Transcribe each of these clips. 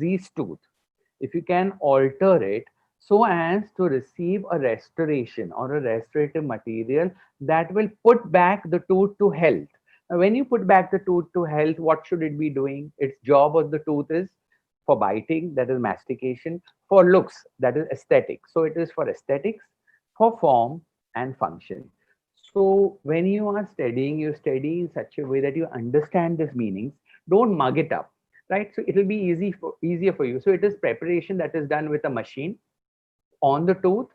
diseased tooth, if you can alter it so as to receive a restoration or a restorative material that will put back the tooth to health. Now, when you put back the tooth to health, what should it be doing? Its job of the tooth is for biting, that is mastication, for looks, that is aesthetic. So it is for aesthetics, for form and function. So when you are studying, you study in such a way that you understand these meanings. Don't mug it up, right? So it will be easier for you. So it is preparation that is done with a machine on the tooth,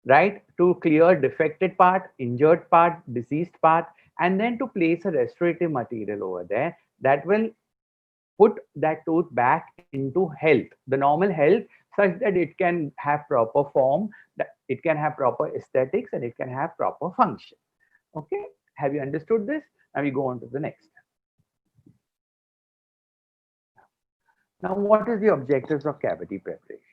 right, to clear defected part, injured part, diseased part, and then to place a restorative material over there that will put that tooth back into health, the normal health, such that it can have proper form, that it can have proper aesthetics, and it can have proper function. Okay, have you understood this? Now we go on to the next. Now, what is the objectives of cavity preparation?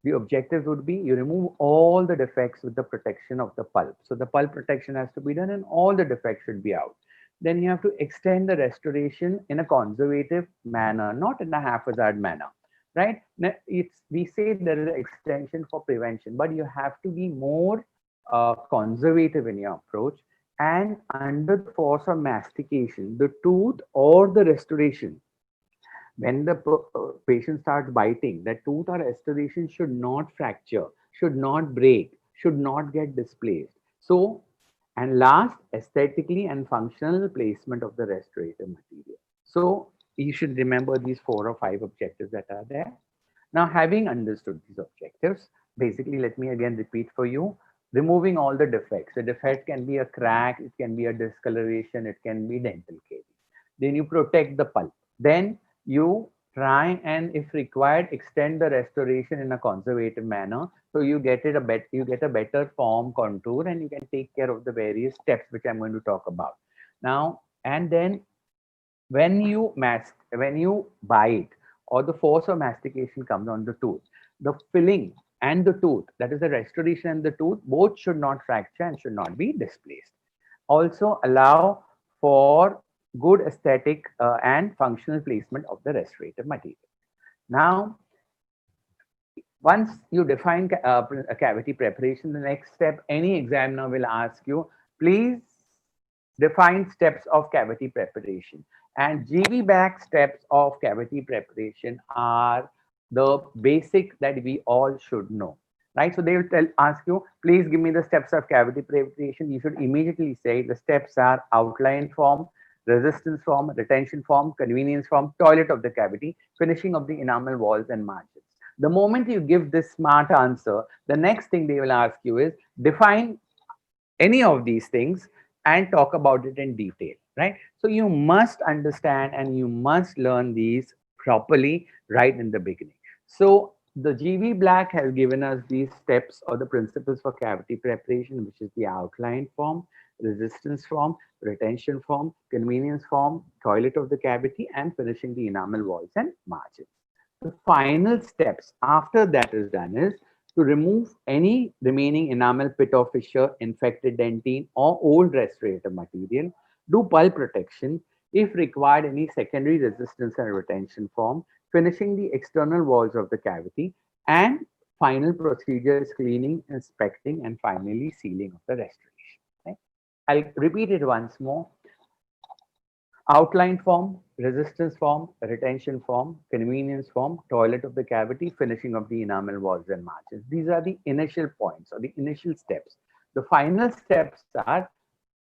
The objectives would be you remove all the defects with the protection of the pulp. So the pulp protection has to be done and all the defects should be out. Then you have to extend the restoration in a conservative manner, not in a haphazard manner, right? Now, we say there is an extension for prevention, but you have to be more conservative in your approach. And under the force of mastication, the tooth or the restoration, when the patient starts biting, that tooth or restoration should not fracture, should not break, should not get displaced. So, and last, aesthetically and functional placement of the restorative material. So, you should remember these 4 or 5 objectives that are there. Now, having understood these objectives, basically, let me again repeat for you. Removing all the defects. The defect can be a crack, it can be a discoloration, it can be dental caries. Then you protect the pulp. Then you try and, if required, extend the restoration in a conservative manner. So you get a better form contour, and you can take care of the various steps which I'm going to talk about. Now, and then when you bite or the force of mastication comes on the tooth, the filling and the tooth, that is the restoration and the tooth, both should not fracture and should not be displaced. Also allow for good aesthetic and functional placement of the restorative material. Now, once you define a cavity preparation, the next step, any examiner will ask you, please define steps of cavity preparation. And GV back steps of cavity preparation are the basic that we all should know, right? So they will ask you, please give me the steps of cavity preparation. You should immediately say the steps are outline form, resistance form, retention form, convenience form, toilet of the cavity, finishing of the enamel walls and margins. The moment you give this smart answer, the next thing they will ask you is define any of these things and talk about it in detail, right? So you must understand and you must learn these properly right in the beginning. So the GV Black has given us these steps or the principles for cavity preparation, which is the outline form, resistance form, retention form, convenience form, toilet of the cavity, and finishing the enamel walls and margins. The final steps after that is done is to remove any remaining enamel pit or fissure, infected dentine, or old restorative material, do pulp protection, if required, any secondary resistance and retention form, finishing the external walls of the cavity, and final procedure is cleaning, inspecting, and finally sealing of the restoration. Okay? I'll repeat it once more. Outline form, resistance form, retention form, convenience form, toilet of the cavity, finishing of the enamel walls and margins. These are the initial points or the initial steps. The final steps are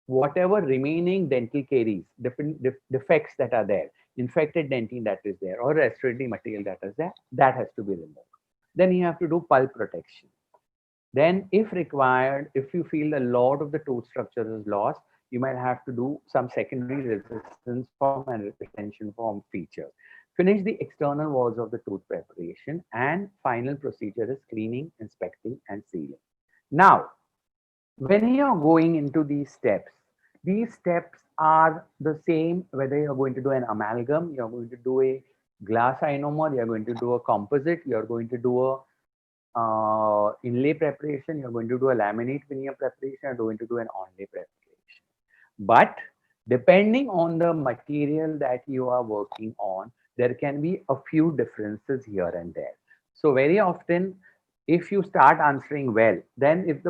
whatever remaining dental caries, different defects that are there, infected dentine that is there, or restorative material that is there, that has to be removed. Then you have to do pulp protection. Then, if required, if you feel a lot of the tooth structure is lost, you might have to do some secondary resistance form and retention form features. Finish the external walls of the tooth preparation, and final procedure is cleaning, inspecting, and sealing. Now, when you're going into these steps are the same whether you're going to do an amalgam, you're going to do a glass ionomer, you're going to do a composite, you're going to do a inlay preparation, you're going to do a laminate veneer preparation, you're going to do an onlay preparation. But depending on the material that you are working on, there can be a few differences here and there. So very often, if you start answering well, then if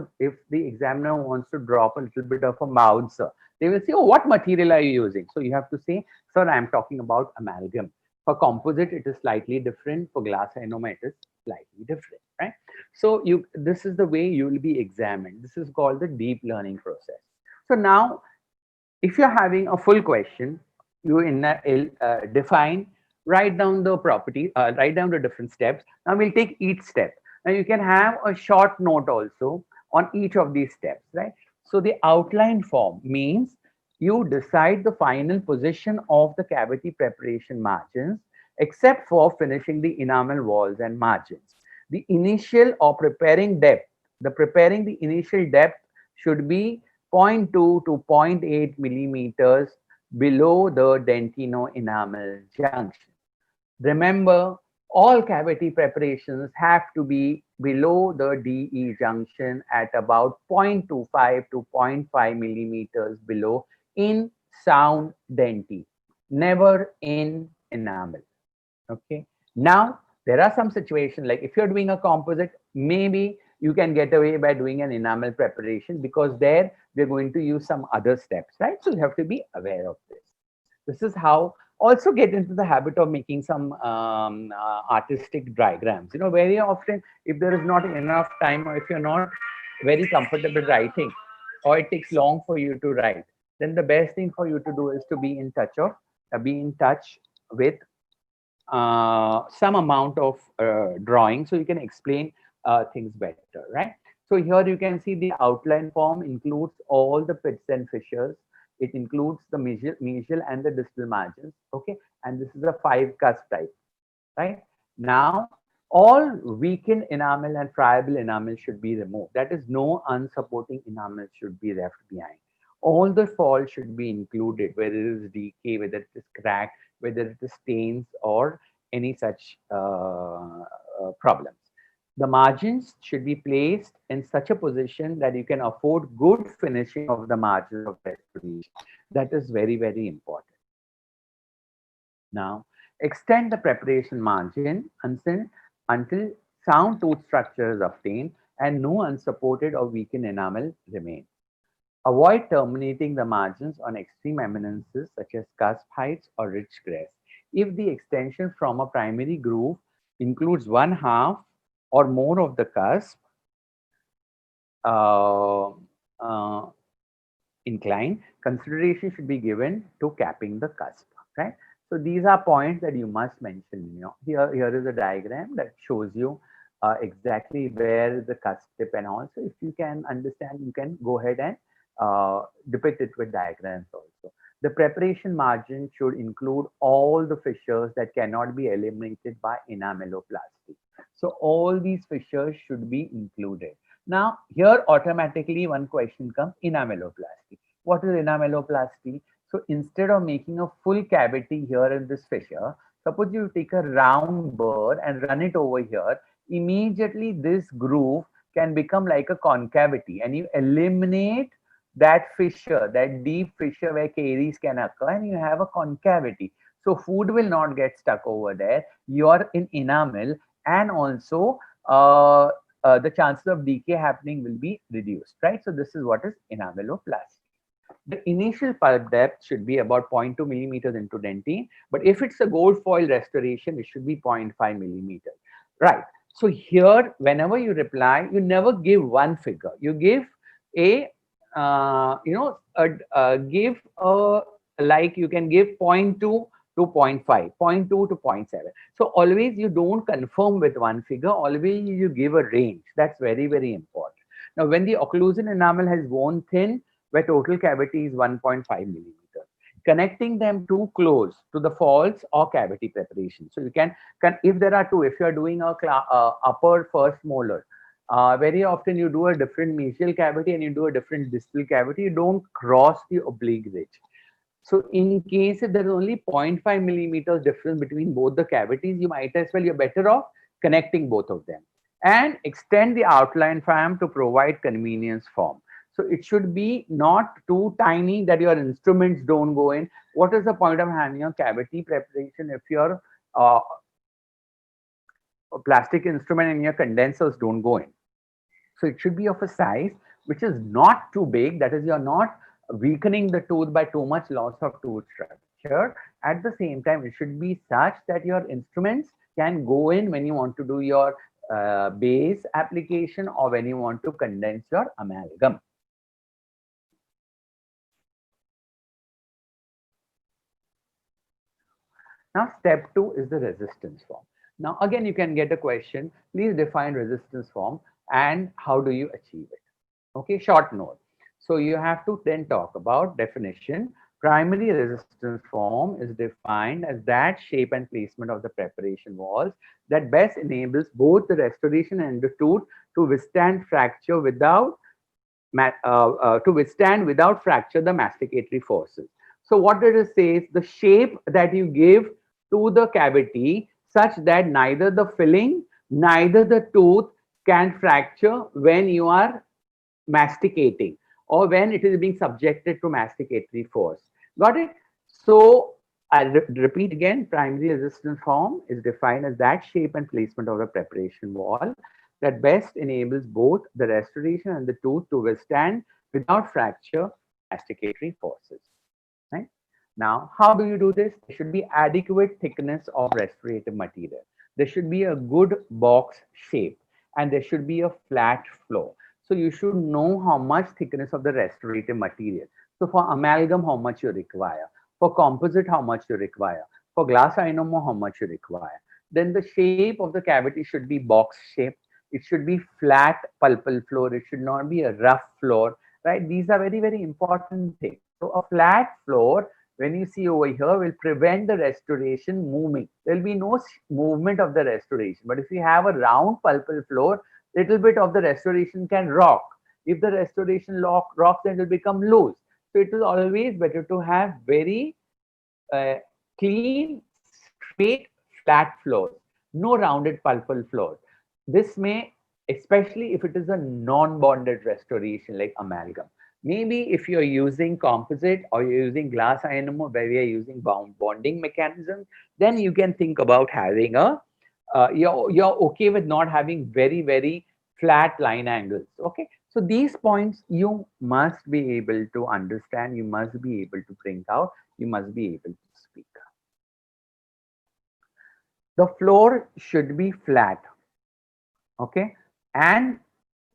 the examiner wants to drop a little bit of a mouth, sir, they will say, oh, what material are you using? So you have to say, sir, I'm talking about amalgam. For composite, it is slightly different. For glass ionomer, it is slightly different, right? So this is the way you will be examined. This is called the deep learning process. So now, if you're having a full question, you define, write down the property, write down the different steps. Now we'll take each step. Now you can have a short note also on each of these steps, right? So the outline form means you decide the final position of the cavity preparation margins, except for finishing the enamel walls and margins. The initial or preparing depth, preparing the initial depth should be zero point 0.2 to zero point 0.8 millimeters below the dentino enamel junction. Remember, all cavity preparations have to be below the DE junction at about 0.25 to zero point 0.5 millimeters below in sound denti, never in enamel. Okay. Now, there are some situations like if you're doing a composite, maybe you can get away by doing an enamel preparation because there we're going to use some other steps, right? So you have to be aware of this. This is how also get into the habit of making some artistic diagrams. You know, very often if there is not enough time or if you're not very comfortable writing or it takes long for you to write, then the best thing for you to do is to be in touch with some amount of drawing so you can explain things better, right? So here you can see the outline form includes all the pits and fissures. It includes the mesial and the distal margins, okay? And this is a 5 cusp type, right? Now, all weakened enamel and friable enamel should be removed. That is, no unsupporting enamel should be left behind. All the fall should be included, whether it is decay, whether it is crack, whether it is stains or any such problems. The margins should be placed in such a position that you can afford good finishing of the margins of restoration. That is very, very important. Now, extend the preparation margin until sound tooth structure is obtained and no unsupported or weakened enamel remains. Avoid terminating the margins on extreme eminences such as cusp heights or ridge crest. If the extension from a primary groove includes one half or more of the cusp uh, uh, incline, consideration should be given to capping the cusp, right? So these are points that you must mention. You know, here is a diagram that shows you exactly where the cusp tip and also if you can understand, you can go ahead and depict it with diagrams also. The preparation margin should include all the fissures that cannot be eliminated by enameloplasty. So all these fissures should be included. Now, here automatically one question comes, enameloplasty. What is enameloplasty? So instead of making a full cavity here in this fissure, suppose you take a round burr and run it over here, immediately this groove can become like a concavity and you eliminate that fissure, that deep fissure where caries can occur and you have a concavity. So food will not get stuck over there. You are in enamel and also the chances of decay happening will be reduced, right? So this is what is enameloplasty. The initial pulp depth should be about 0.2 millimeters into dentine, but if it's a gold foil restoration, it should be 0.5 millimeters, right? So here, whenever you reply, you never give one figure. You give a, give a, like you can give 0.2 to 0.5, 0.2 to 0.7. So always you don't confirm with one figure, always you give a range. That's very, very important. Now, when the occlusal enamel has worn thin, where total cavity is 1.5 millimeters, connecting them too close to the falls or cavity preparation. So you can if there are two, if you are doing a upper first molar, very often you do a different mesial cavity and you do a different distal cavity. You don't cross the oblique ridge. So in case if there is only 0.5 millimeters difference between both the cavities, you might as well, you're better off connecting both of them and extend the outline form to provide convenience form. So it should be not too tiny that your instruments don't go in. What is the point of having a cavity preparation if your uh, a plastic instrument and your condensers don't go in. So it should be of a size which is not too big. That is, you're not weakening the tooth by too much loss of tooth structure. At the same time, it should be such that your instruments can go in when you want to do your base application or when you want to condense your amalgam. Now, step 2 is the resistance form. Now, again, you can get a question. Please define resistance form and how do you achieve it? Okay, short note. So you have to then talk about definition. Primary resistance form is defined as that shape and placement of the preparation walls that best enables both the restoration and the tooth to withstand fracture without fracture the masticatory forces. So what did it say is the shape that you give to the cavity such that neither the filling, neither the tooth can fracture when you are masticating or when it is being subjected to masticatory force. Got it? So I'll repeat again, primary resistance form is defined as that shape and placement of the preparation wall that best enables both the restoration and the tooth to withstand without fracture masticatory forces. Right? Now, how do you do this? There should be adequate thickness of restorative material. There should be a good box shape and there should be a flat floor. So you should know how much thickness of the restorative material. So for amalgam, how much you require. For composite, how much you require. For glass ionomer, how much you require. Then the shape of the cavity should be box shape. It should be flat pulpal floor. It should not be a rough floor, right? These are very, very important things. So a flat floor, when you see over here, will prevent the restoration moving. There will be no movement of the restoration. But if you have a round pulpal floor, little bit of the restoration can rock. If the restoration rocks, then it will become loose. So it is always better to have very clean, straight, flat floors, no rounded pulpal floors. This may, especially if it is a non-bonded restoration like amalgam. Maybe if you're using composite or you're using glass ionomer where we are using bonding mechanisms, then you can think about having a, you're okay with not having very, very flat line angles. Okay. So these points you must be able to understand, you must be able to bring out, you must be able to speak. The floor should be flat, okay, and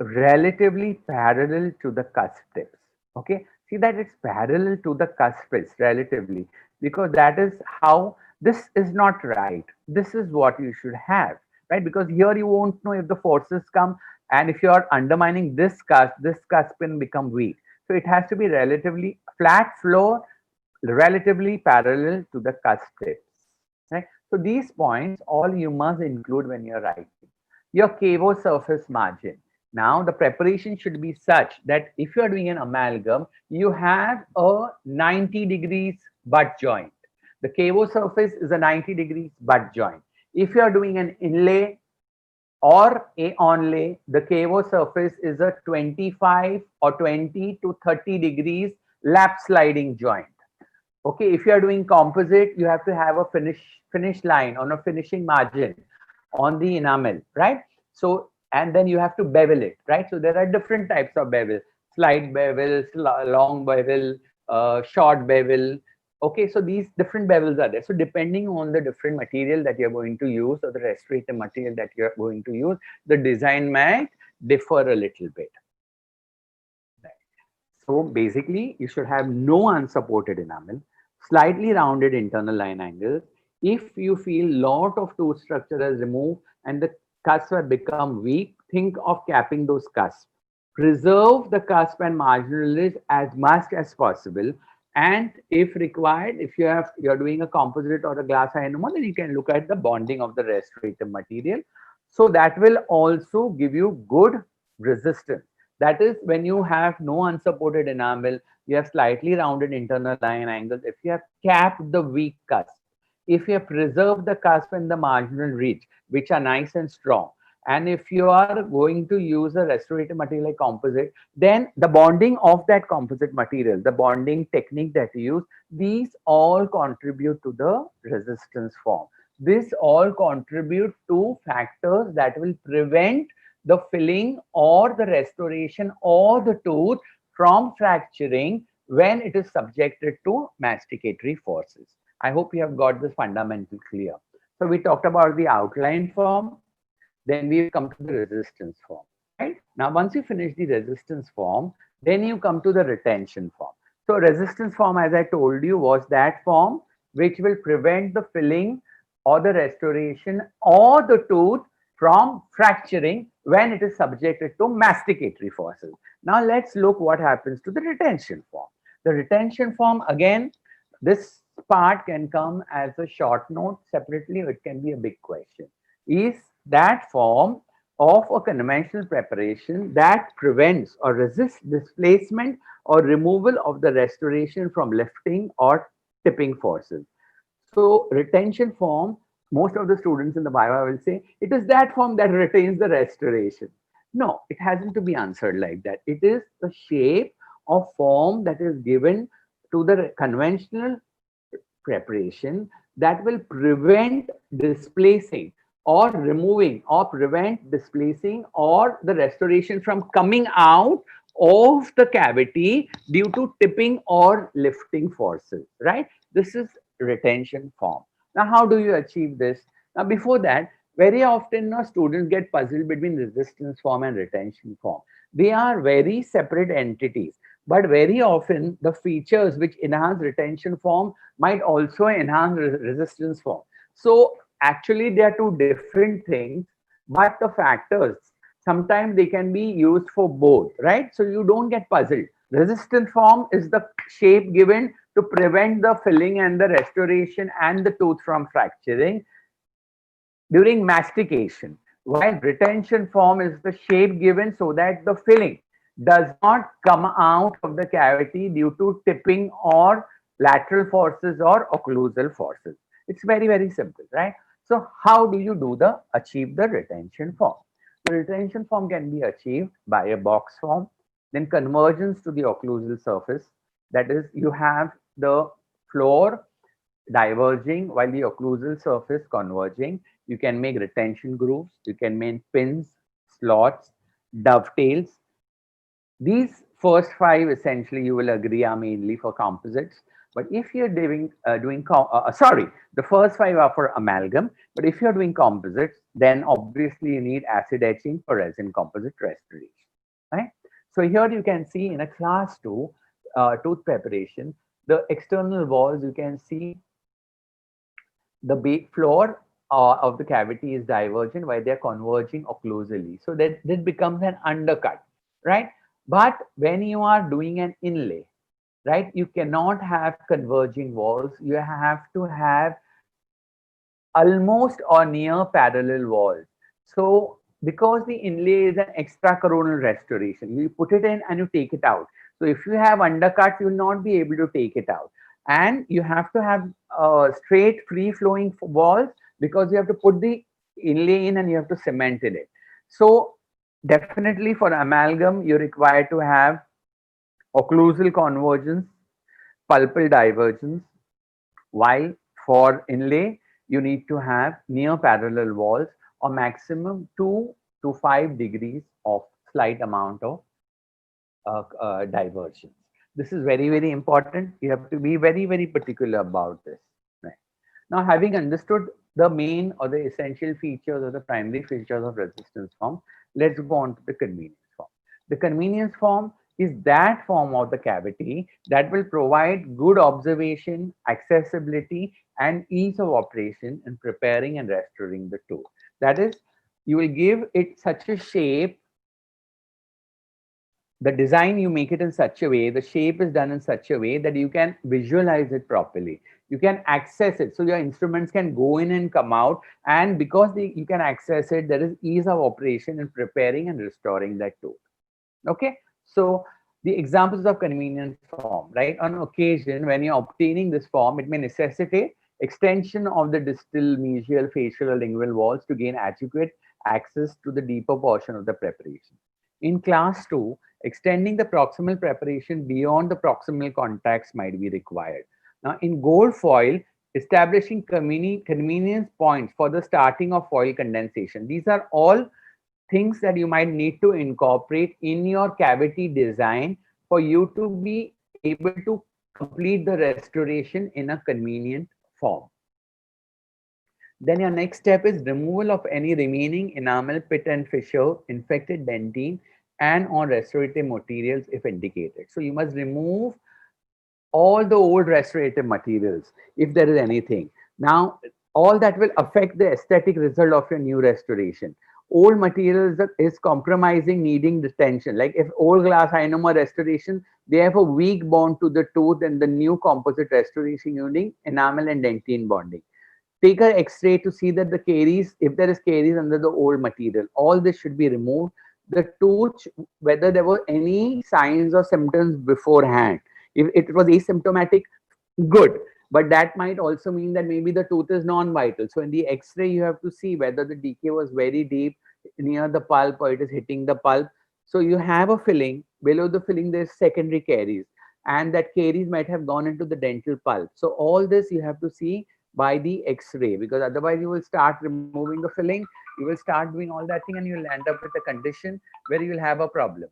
relatively parallel to the cusp tips. Okay, see that it's parallel to the cusp tips relatively, because that is how this is not right. This is what you should have, right? Because here you won't know if the forces come, and if you are undermining this cusp can become weak. So it has to be relatively flat floor, relatively parallel to the cusp tips. Right? So these points all you must include when you're writing. Your cavo surface margin. Now the preparation should be such that if you are doing an amalgam, you have a 90 degrees butt joint. The cavo surface is a 90 degrees butt joint. If you are doing an inlay or a onlay, the cavo surface is a 25 or 20 to 30 degrees lap sliding joint. Okay, if you are doing composite, you have to have a finish line on a finishing margin on the enamel, right? So, and then you have to bevel it, right? So there are different types of bevel: slide bevel, long bevel, short bevel. Okay, so these different bevels are there. So depending on the different material that you're going to use or the restorative material that you're going to use, the design might differ a little bit. So basically, you should have no unsupported enamel, slightly rounded internal line angles. If you feel lot of tooth structure is removed and the cusps have become weak, think of capping those cusps. Preserve the cusp and marginal ridge as much as possible. And if required, if you're doing a composite or a glass ionomer, then you can look at the bonding of the restorative material. So that will also give you good resistance. That is when you have no unsupported enamel, you have slightly rounded internal line angles. If you have capped the weak cusp, if you have preserved the cusp and the marginal ridge, which are nice and strong, and if you are going to use a restorative material like composite, then the bonding of that composite material, the bonding technique that you use, these all contribute to the resistance form. This all contribute to factors that will prevent the filling or the restoration or the tooth from fracturing when it is subjected to masticatory forces. I hope you have got this fundamental clear. So we talked about the outline form, then we've come to the resistance form, right? Now, once you finish the resistance form, then you come to the retention form. So resistance form, as I told you, was that form which will prevent the filling or the restoration or the tooth from fracturing when it is subjected to masticatory forces. Now let's look what happens to the retention form. The retention form, again, this part can come as a short note separately, or it can be a big question. Is that form of a conventional preparation that prevents or resists displacement or removal of the restoration from lifting or tipping forces. So retention form, most of the students in the Viva will say, it is that form that retains the restoration. No, it hasn't to be answered like that. It is the shape of form that is given to the conventional preparation that will prevent displacing or removing or prevent displacing or the restoration from coming out of the cavity due to tipping or lifting forces, right? This is retention form. Now, how do you achieve this? Now, before that, very often students get puzzled between resistance form and retention form. They are very separate entities, but very often the features which enhance retention form might also enhance resistance form. So actually they are two different things, but the factors sometimes they can be used for both, right? So you don't get puzzled. Resistant form is the shape given to prevent the filling and the restoration and the tooth from fracturing during mastication, while retention form is the shape given so that the filling does not come out of the cavity due to tipping or lateral forces or occlusal forces. It's very, very simple, right? So how do you do the achieve the retention form? The retention form can be achieved by a box form, then convergence to the occlusal surface. That is, you have the floor diverging while the occlusal surface converging. You can make retention grooves, you can make pins, slots, dovetails. These first five essentially you will agree are mainly for composites. But if you're sorry, the first five are for amalgam. But if you're doing composites, then obviously you need acid etching for resin composite restoration, right? So here you can see in a class 2 tooth preparation, the external walls, you can see the base floor of the cavity is divergent while they're converging occlusally. So that this becomes an undercut, right? But when you are doing an inlay, right, you cannot have converging walls. You have to have almost or near parallel walls. So because the inlay is an extracoronal restoration, you put it in and you take it out. So if you have undercut, you will not be able to take it out. And you have to have straight free flowing walls because you have to put the inlay in and you have to cement in it. So definitely for amalgam, you require to have occlusal convergence, pulpal divergence, while for inlay, you need to have near parallel walls or maximum 2 to 5 degrees of slight amount of divergence. This is very, very important. You have to be very, very particular about this. Right. Now, having understood the main or the essential features or the primary features of resistance form, let's go on to the convenience form. The convenience form is that form of the cavity that will provide good observation, accessibility, and ease of operation in preparing and restoring the tooth. That is, you will give it such a shape, the design you make it in such a way, the shape is done in such a way that you can visualize it properly. You can access it. So your instruments can go in and come out. And because you can access it, there is ease of operation in preparing and restoring that tooth. Okay. So the examples of convenience form, right? On occasion, when you're obtaining this form, it may necessitate extension of the distal, mesial, facial, or lingual walls to gain adequate access to the deeper portion of the preparation. In class 2, extending the proximal preparation beyond the proximal contacts might be required. Now, in gold foil, establishing convenience points for the starting of foil condensation. These are all things that you might need to incorporate in your cavity design for you to be able to complete the restoration in a convenient form. Then your next step is removal of any remaining enamel, pit and fissure, infected dentine, and or restorative materials if indicated. So you must remove all the old restorative materials if there is anything. Now, all that will affect the aesthetic result of your new restoration. Old materials is compromising, needing detention. Like if old glass ionomer restoration, they have a weak bond to the tooth, and the new composite restoration using enamel and dentine bonding. Take a X-ray to see that the caries, if there is caries under the old material, all this should be removed. The tooth, whether there were any signs or symptoms beforehand. If it was asymptomatic, good. But that might also mean that maybe the tooth is non-vital. So in the X-ray, you have to see whether the decay was very deep near the pulp or it is hitting the pulp. So you have a filling. Below the filling, there's secondary caries. And that caries might have gone into the dental pulp. So all this you have to see by the X-ray, because otherwise you will start removing the filling, you will start doing all that thing, and you'll end up with a condition where you will have a problem,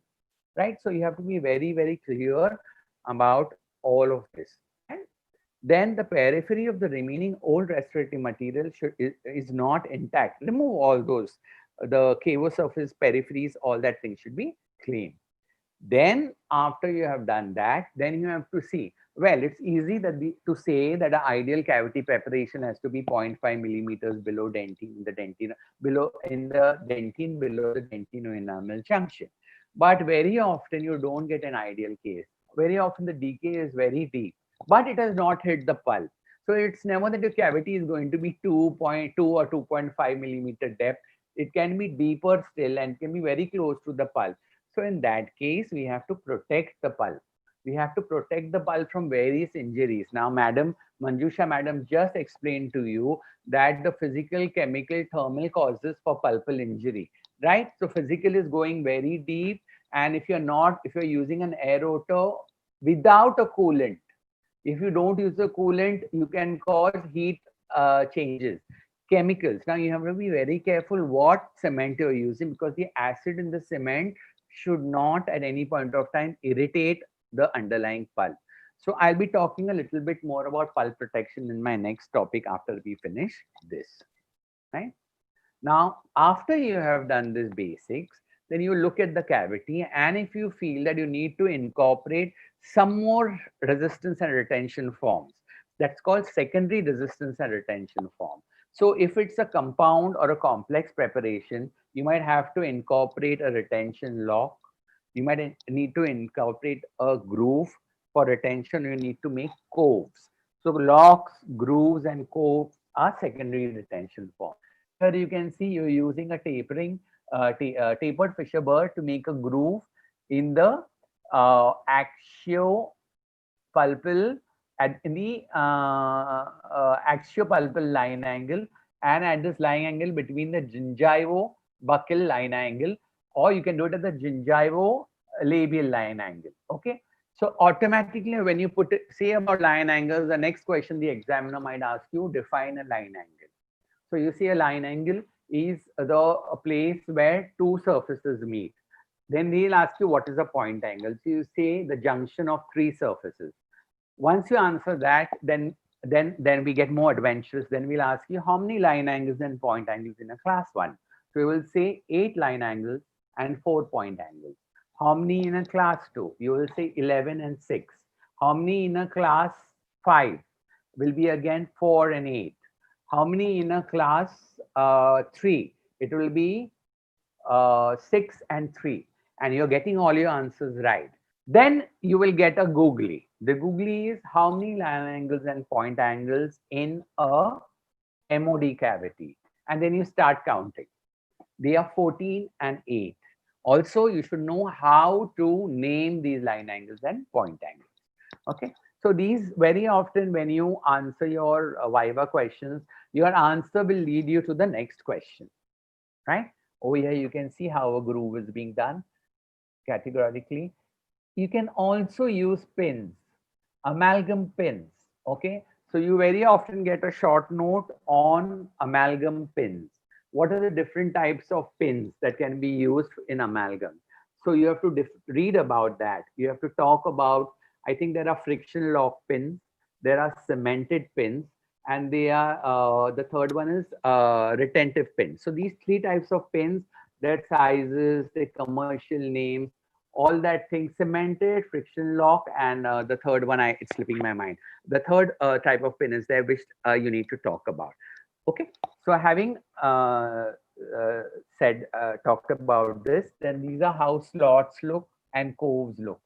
right? So you have to be very, very clear about all of this. And then the periphery of the remaining old restorative material is not intact. Remove all those, the cavo surface, peripheries, all that thing should be clean. Then after you have done that, then you have to see, well, it's easy to say that the ideal cavity preparation has to be 0.5 millimeters below dentine, in the dentine, below the dentino enamel junction. But very often you don't get an ideal case. Very often the decay is very deep, but it has not hit the pulp. So it's never that your cavity is going to be 2.2 or 2.5 millimeter depth. It can be deeper still and can be very close to the pulp. So in that case, we have to protect the pulp. We have to protect the pulp from various injuries. Now, Manjusha madam just explained to you that the physical, chemical, thermal causes for pulpal injury, right? So physical is going very deep. And if you're using an air rotor without a coolant, if you don't use a coolant, you can cause heat changes. Chemicals. Now you have to be very careful what cement you're using, because the acid in the cement should not at any point of time irritate the underlying pulp. So I'll be talking a little bit more about pulp protection in my next topic after we finish this, right? Now, after you have done this basics, then you look at the cavity, and if you feel that you need to incorporate some more resistance and retention forms, that's called secondary resistance and retention form. So if it's a compound or a complex preparation, you might have to incorporate a retention lock. You might need to incorporate a groove. For retention, you need to make coves. So locks, grooves, and coves are secondary retention form. Here you can see you're using a tapered fissure burr to make a groove in the axiopulpal in the axiopulpal line angle, and at this line angle between the gingivo buccal line angle, or you can do it at the gingivo labial line angle. Okay. So automatically when you put it, say about line angles, the next question the examiner might ask you, define a line angle. So you see a line angle is the place where two surfaces meet. Then they'll ask you what is a point angle. So you say the junction of three surfaces. Once you answer that, then we get more adventurous. Then we'll ask you how many line angles and point angles in a class 1. So we will say 8 line angles and 4 point angles. How many in a class 2? You will say 11 and 6. How many in a class 5? Will be again 4 and 8. How many in a class 3? It will be 6 and 3. And you're getting all your answers right. Then you will get a googly. The googly is how many line angles and point angles in a MOD cavity. And then you start counting. They are 14 and 8. Also, you should know how to name these line angles and point angles. Okay. So these very often when you answer your Viva questions, your answer will lead you to the next question, right? Over here, you can see how a groove is being done categorically. You can also use pins, amalgam pins. Okay. So you very often get a short note on amalgam pins. What are the different types of pins that can be used in amalgam? So you have to read about that. You have to talk about, I think there are friction lock pins, there are cemented pins, and they are, the third one is retentive pins. So these three types of pins, their sizes, their commercial names, all that thing, cemented, friction lock, and the third one, it's slipping my mind. The third type of pin is there, which you need to talk about. Okay, so having talked about this, then these are how slots look and coves look.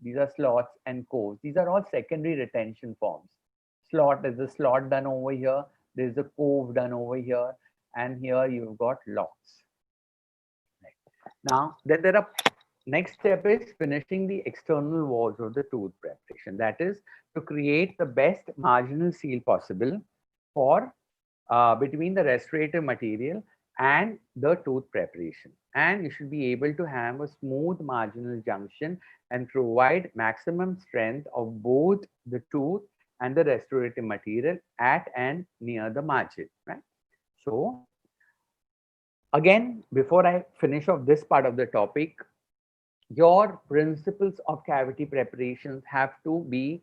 These are slots and coves. These are all secondary retention forms. Slot is a slot done over here. There's a cove done over here, and here you've got locks. Right. Now, then there are, next step is finishing the external walls of the tooth preparation. That is to create the best marginal seal possible for between the restorative material and the tooth preparation. And you should be able to have a smooth marginal junction and provide maximum strength of both the tooth and the restorative material at and near the margin, right? So again, before I finish off this part of the topic, your principles of cavity preparations have to be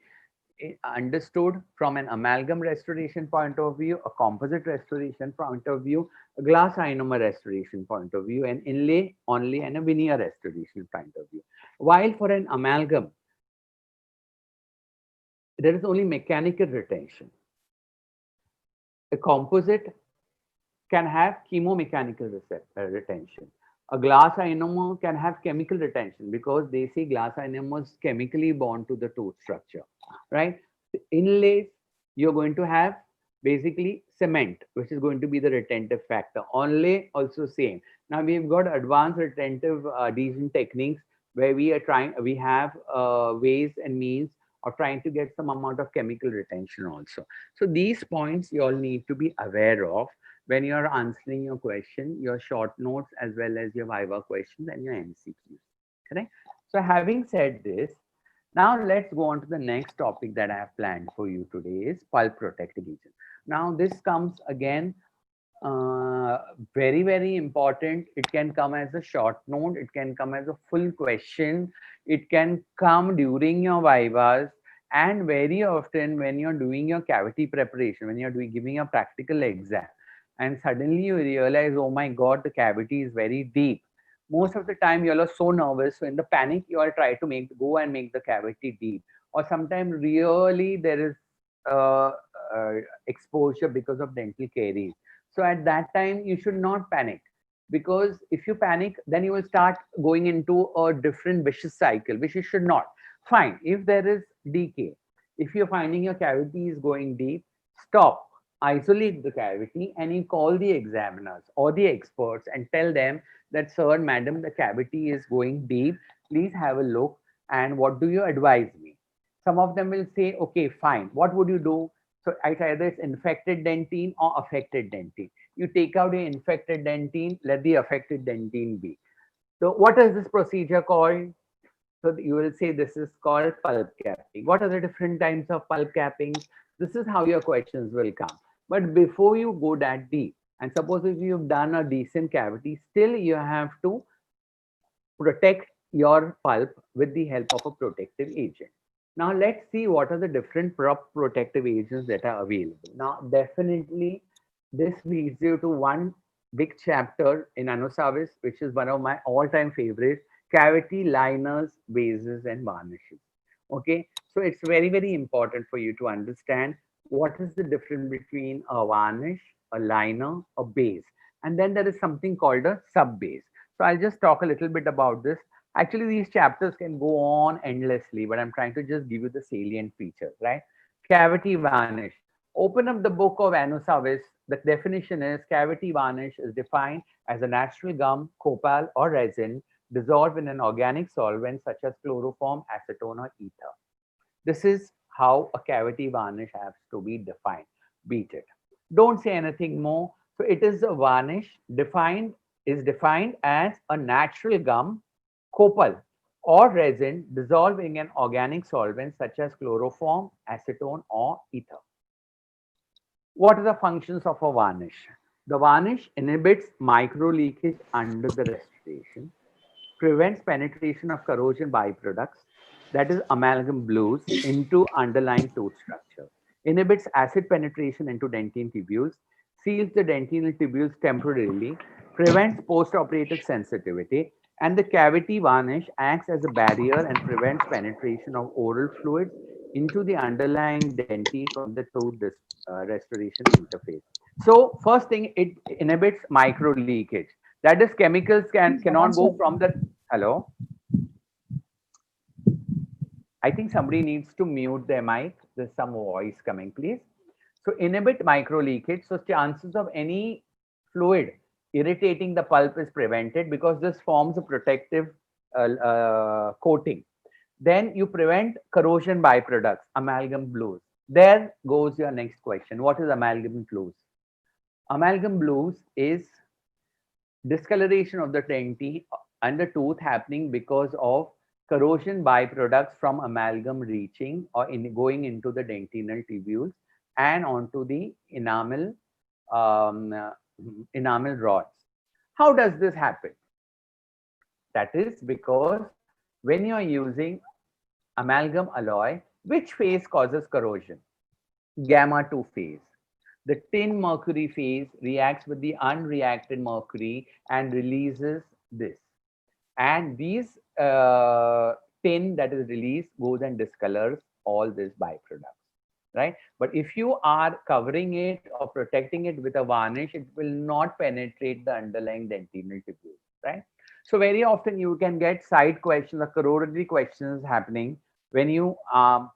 understood from an amalgam restoration point of view, a composite restoration point of view, a glass ionomer restoration point of view, an inlay only, and a veneer restoration point of view. While for an amalgam, there is only mechanical retention. A composite can have chemomechanical retention. A glass ionomer can have chemical retention because they say glass ionomer is chemically bond to the tooth structure, right? Inlays, you're going to have basically cement, which is going to be the retentive factor. Onlay, also same. Now we've got advanced retentive adhesion techniques where we have ways and means of trying to get some amount of chemical retention also. So these points you all need to be aware of when you're answering your question, your short notes, as well as your Viva questions and your MCQs. Correct? So having said this, now let's go on to the next topic that I have planned for you today is pulp protective agent. Now this comes again uh, very important. It can come as a short note, it can come as a full question, it can come during your vivas, and very often when you're doing your cavity preparation, when you're doing giving a practical exam, and suddenly you realize, oh my god, the cavity is very deep. Most of the time you're so nervous, so in the panic you all try to go and make the cavity deep, or sometimes really there is uh, uh, exposure because of dental caries. So at that time, you should not panic, because if you panic, then you will start going into a different vicious cycle, which you should not. Fine. If there is decay, if you're finding your cavity is going deep, stop, isolate the cavity, and you call the examiners or the experts and tell them that, sir, madam, the cavity is going deep. Please have a look. And what do you advise me? Some of them will say, okay, fine. What would you do? So it's either it's infected dentine or affected dentine. You take out the infected dentine, let the affected dentine be. So what is this procedure called? So you will say this is called pulp capping. What are the different types of pulp capping? This is how your questions will come. But before you go that deep, and suppose if you've done a decent cavity, still you have to protect your pulp with the help of a protective agent. Now let's see what are the different protective agents that are available. Now definitely this leads you to one big chapter in Anusavis, which is one of my all-time favorites, cavity liners, bases and varnishes. Okay, so it's very important for you to understand what is the difference between a varnish, a liner, a base, and then there is something called a sub base. So I'll just talk a little bit about this. Actually, these chapters can go on endlessly, but I'm trying to just give you the salient features, right? Cavity varnish. Open up the book of Anusavis. The definition is cavity varnish is defined as a natural gum, copal, or resin dissolved in an organic solvent such as chloroform, acetone, or ether. This is how a cavity varnish has to be defined. Beat it. Don't say anything more. So it is a varnish defined as a natural gum, copal, or resin dissolved in an organic solvent such as chloroform, acetone, or ether. What are the functions of a varnish? The varnish inhibits micro leakage under the restoration, prevents penetration of corrosion byproducts, that is amalgam blues, into underlying tooth structure, inhibits acid penetration into dentine tubules, seals the dentinal tubules temporarily, prevents postoperative sensitivity, and the cavity varnish acts as a barrier and prevents penetration of oral fluids into the underlying dentine from the restoration interface. So first thing, it inhibits micro leakage. That is, chemicals cannot One go second. from the. Hello, I think somebody needs to mute their mic. There's some voice coming, please. So inhibit micro leakage. So chances of any fluid irritating the pulp is prevented because this forms a protective coating. Then you prevent corrosion byproducts, amalgam blues. There goes your next question. What is amalgam blues? Amalgam blues is discoloration of the dentine and the tooth happening because of corrosion byproducts from amalgam reaching or going into the dentinal tubules and onto the um, uh, enamel rods. How does this happen? That is because when you are using amalgam alloy, which phase causes corrosion? Gamma 2 phase. The tin mercury phase reacts with the unreacted mercury and releases this. And these tin that is released goes and discolors all these byproducts, right? But if you are covering it or protecting it with a varnish, it will not penetrate the underlying dentinal tubule, right? So very often you can get side questions or corollary questions happening when you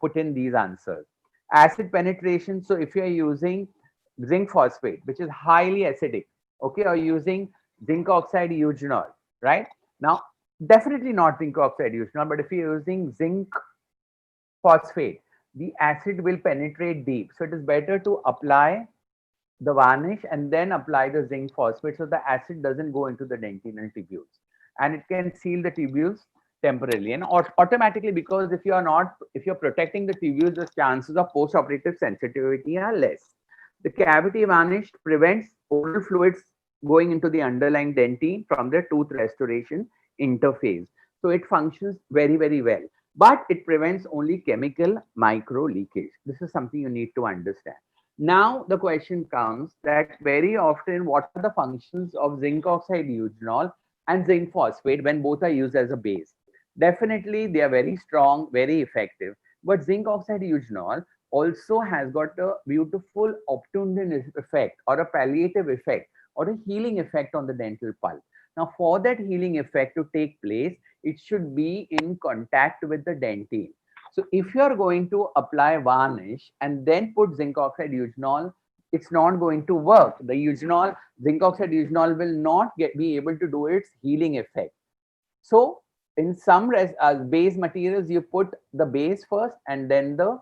put in these answers. Acid penetration. So if you are using zinc phosphate, which is highly acidic, okay, or using zinc oxide eugenol, right? Now, definitely not zinc oxide eugenol, but if you're using zinc phosphate, the acid will penetrate deep. So it is better to apply the varnish and then apply the zinc phosphate so the acid doesn't go into the dentinal tubules and it can seal the tubules temporarily and automatically, because if you're protecting the tubules, the chances of post-operative sensitivity are less. The cavity varnish prevents oral fluids going into the underlying dentine from the tooth restoration interface. So it functions very, very well, but it prevents only chemical micro leakage. This is something you need to understand. Now the question comes that very often, what are the functions of zinc oxide eugenol and zinc phosphate when both are used as a base? Definitely, they are very strong, very effective. But zinc oxide eugenol also has got a beautiful obtunding effect or a palliative effect or a healing effect on the dental pulp. Now, for that healing effect to take place, it should be in contact with the dentine. So if you are going to apply varnish and then put zinc oxide eugenol, it's not going to work. The eugenol, zinc oxide eugenol will not be able to do its healing effect. So in some base materials, you put the base first and then the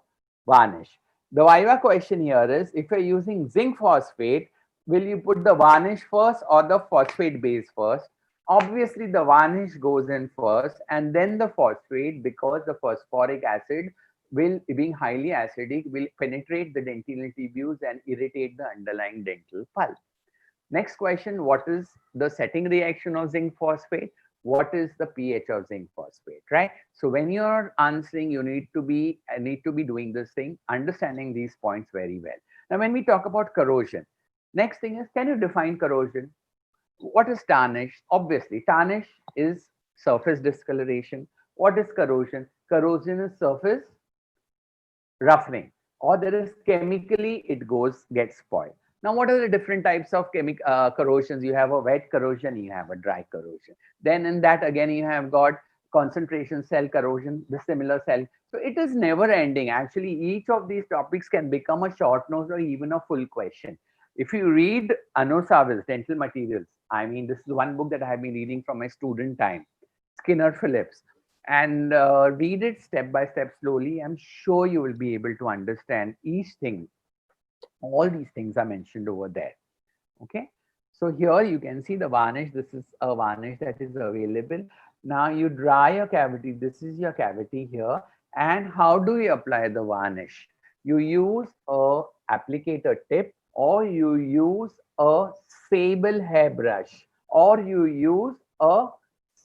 varnish. The Viva question here is, if you're using zinc phosphate, will you put the varnish first or the phosphate base first? Obviously, the varnish goes in first and then the phosphate, because the phosphoric acid will, being highly acidic, will penetrate the dentinal tubules and irritate the underlying dental pulp. Next question, what is the setting reaction of zinc phosphate? What is the pH of zinc phosphate, right? So when you're answering, you need to be doing this thing, understanding these points very well. Now, when we talk about corrosion, next thing is, can you define corrosion? What is tarnish? Obviously, tarnish is surface discoloration. What is corrosion? Corrosion is surface roughening, or there is chemically it gets spoiled. Now, what are the different types of corrosions? You have a wet corrosion, you have a dry corrosion. Then in that again, you have got concentration cell corrosion, the similar cell. So it is never ending. Actually, each of these topics can become a short note or even a full question. If you read Anu Savil's Dental Materials, I mean, this is one book that I have been reading from my student time, Skinner Phillips, and read it step by step slowly. I'm sure you will be able to understand each thing. All these things are mentioned over there. Okay. So here you can see the varnish. This is a varnish that is available. Now you dry your cavity. This is your cavity here. And how do you apply the varnish? You use a applicator tip or you use a sable hairbrush, or you use a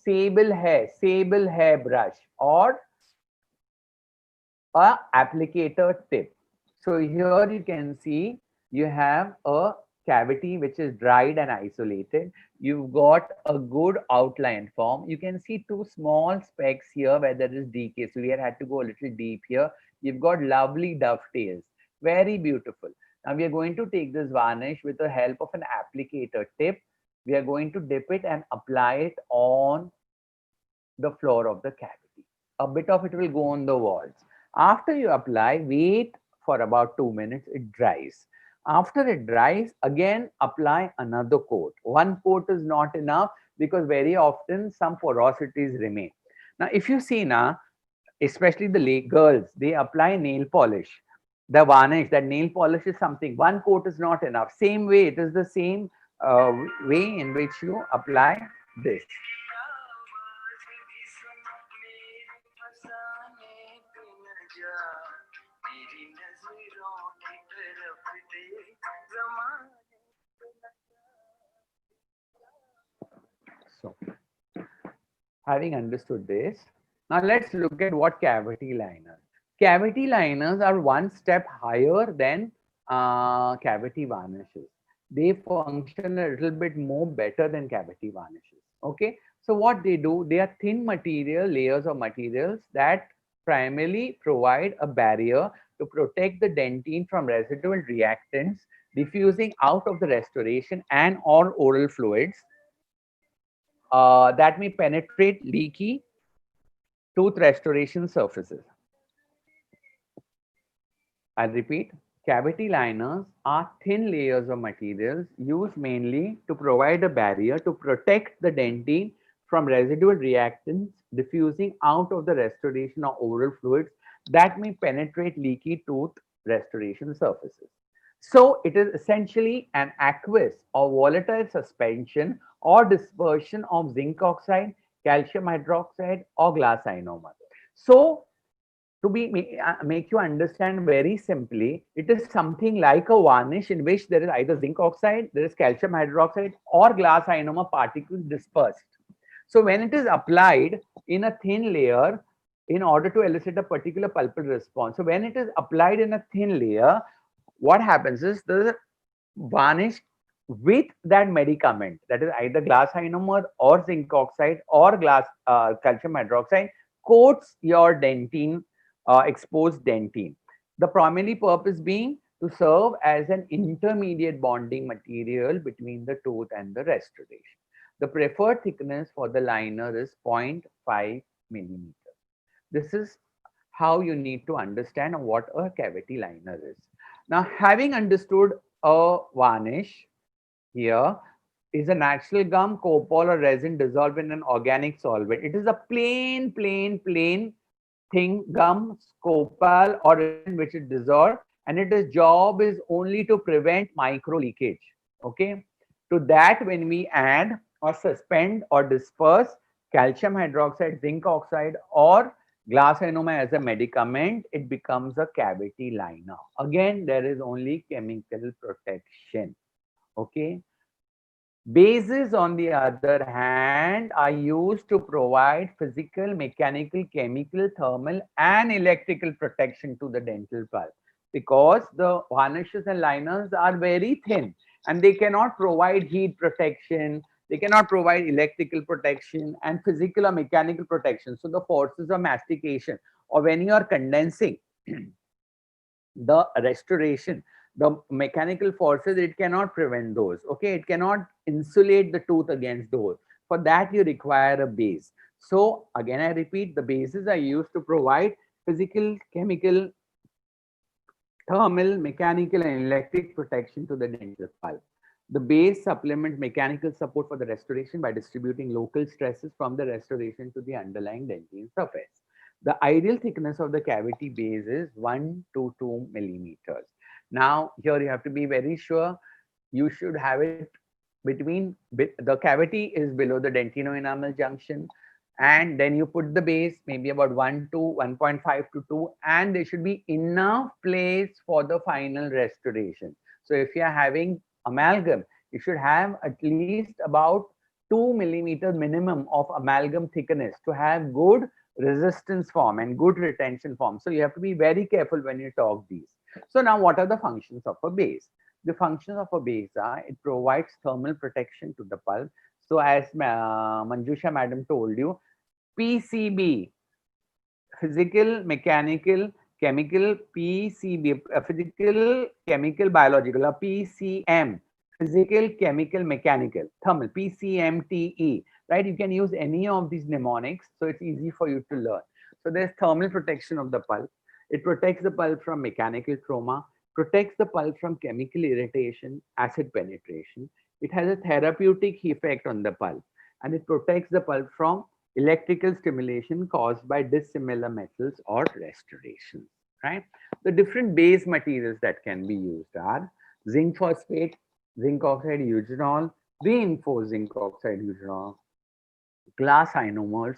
sable hairbrush, or a applicator tip. So here you can see you have a cavity which is dried and isolated. You've got a good outline form. You can see two small specks here where there is decay. So we had to go a little deep here. You've got lovely dovetails. Very beautiful. Now we are going to take this varnish with the help of an applicator tip. We are going to dip it and apply it on the floor of the cavity. A bit of it will go on the walls. After you apply, wait for about 2 minutes, it dries. After it dries, again apply another coat. One coat is not enough because very often some porosities remain. Now, if you see now, especially the girls, they apply nail polish. The varnish, that nail polish is something. One coat is not enough. Same way, it is the same way in which you apply this. So, having understood this, now let's look at what cavity liners. Cavity liners are one step higher than cavity varnishes. They function a little bit more better than cavity varnishes. Okay, so what they do, they are thin material layers of materials that primarily provide a barrier to protect the dentine from residual reactants diffusing out of the restoration and or oral fluids that may penetrate leaky tooth restoration surfaces. I'll repeat, cavity liners are thin layers of materials used mainly to provide a barrier to protect the dentine from residual reactants diffusing out of the restoration or oral fluids that may penetrate leaky tooth restoration surfaces. So it is essentially an aqueous or volatile suspension or dispersion of zinc oxide, calcium hydroxide, or glass ionomer. So to make you understand very simply, it is something like a varnish in which there is either zinc oxide, there is calcium hydroxide, or glass ionomer particles dispersed. So when it is applied in a thin layer, in order to elicit a particular pulpal response, so when it is applied in a thin layer, what happens is the varnish with that medicament, that is either glass ionomer or zinc oxide or glass calcium hydroxide, coats your dentine, exposed dentine. The primary purpose being to serve as an intermediate bonding material between the tooth and the restoration. The preferred thickness for the liner is 0.5 millimeters. This is how you need to understand what a cavity liner is. Now, having understood a varnish here is a natural gum, copal, or resin dissolved in an organic solvent. It is a plain thing, gum, copal, or resin which is dissolved, and its job is only to prevent micro leakage. Okay. To that, when we add or suspend or disperse calcium hydroxide, zinc oxide, or glass ionomer as a medicament, it becomes a cavity liner. Again, there is only chemical protection. Okay. Bases, on the other hand, are used to provide physical, mechanical, chemical, thermal, and electrical protection to the dental pulp because the varnishes and liners are very thin and they cannot provide heat protection, they cannot provide electrical protection and physical or mechanical protection. So the forces of mastication or when you are condensing the restoration, the mechanical forces, it cannot prevent those. Okay, it cannot insulate the tooth against those. For that you require a base. So again I repeat, the bases are used to provide physical, chemical, thermal, mechanical, and electric protection to the dental pulp. The base supplements mechanical support for the restoration by distributing local stresses from the restoration to the underlying dentine surface. The ideal thickness of the cavity base is 1 to 2 millimeters. Now, here you have to be very sure you should have it between the cavity is below the dentino-enamel junction, and then you put the base maybe about 1 to 1.5 to 2, and there should be enough place for the final restoration. So if you are having amalgam, you should have at least about 2 millimeter minimum of amalgam thickness to have good resistance form and good retention form. So you have to be very careful when you talk these. So now what are the functions of a base? The functions of a base are it provides thermal protection to the pulp. So as Manjusha madam told you, PCB, physical, mechanical, chemical, PCB, physical, chemical, biological, or PCM, physical, chemical, mechanical, thermal, PCMTE, right? You can use any of these mnemonics, so it's easy for you to learn. So there's thermal protection of the pulp. It protects the pulp from mechanical trauma, protects the pulp from chemical irritation, acid penetration. It has a therapeutic effect on the pulp, and it protects the pulp from electrical stimulation caused by dissimilar metals or restoration, right? The different base materials that can be used are zinc phosphate, zinc oxide eugenol, reinforced zinc oxide eugenol, glass ionomers,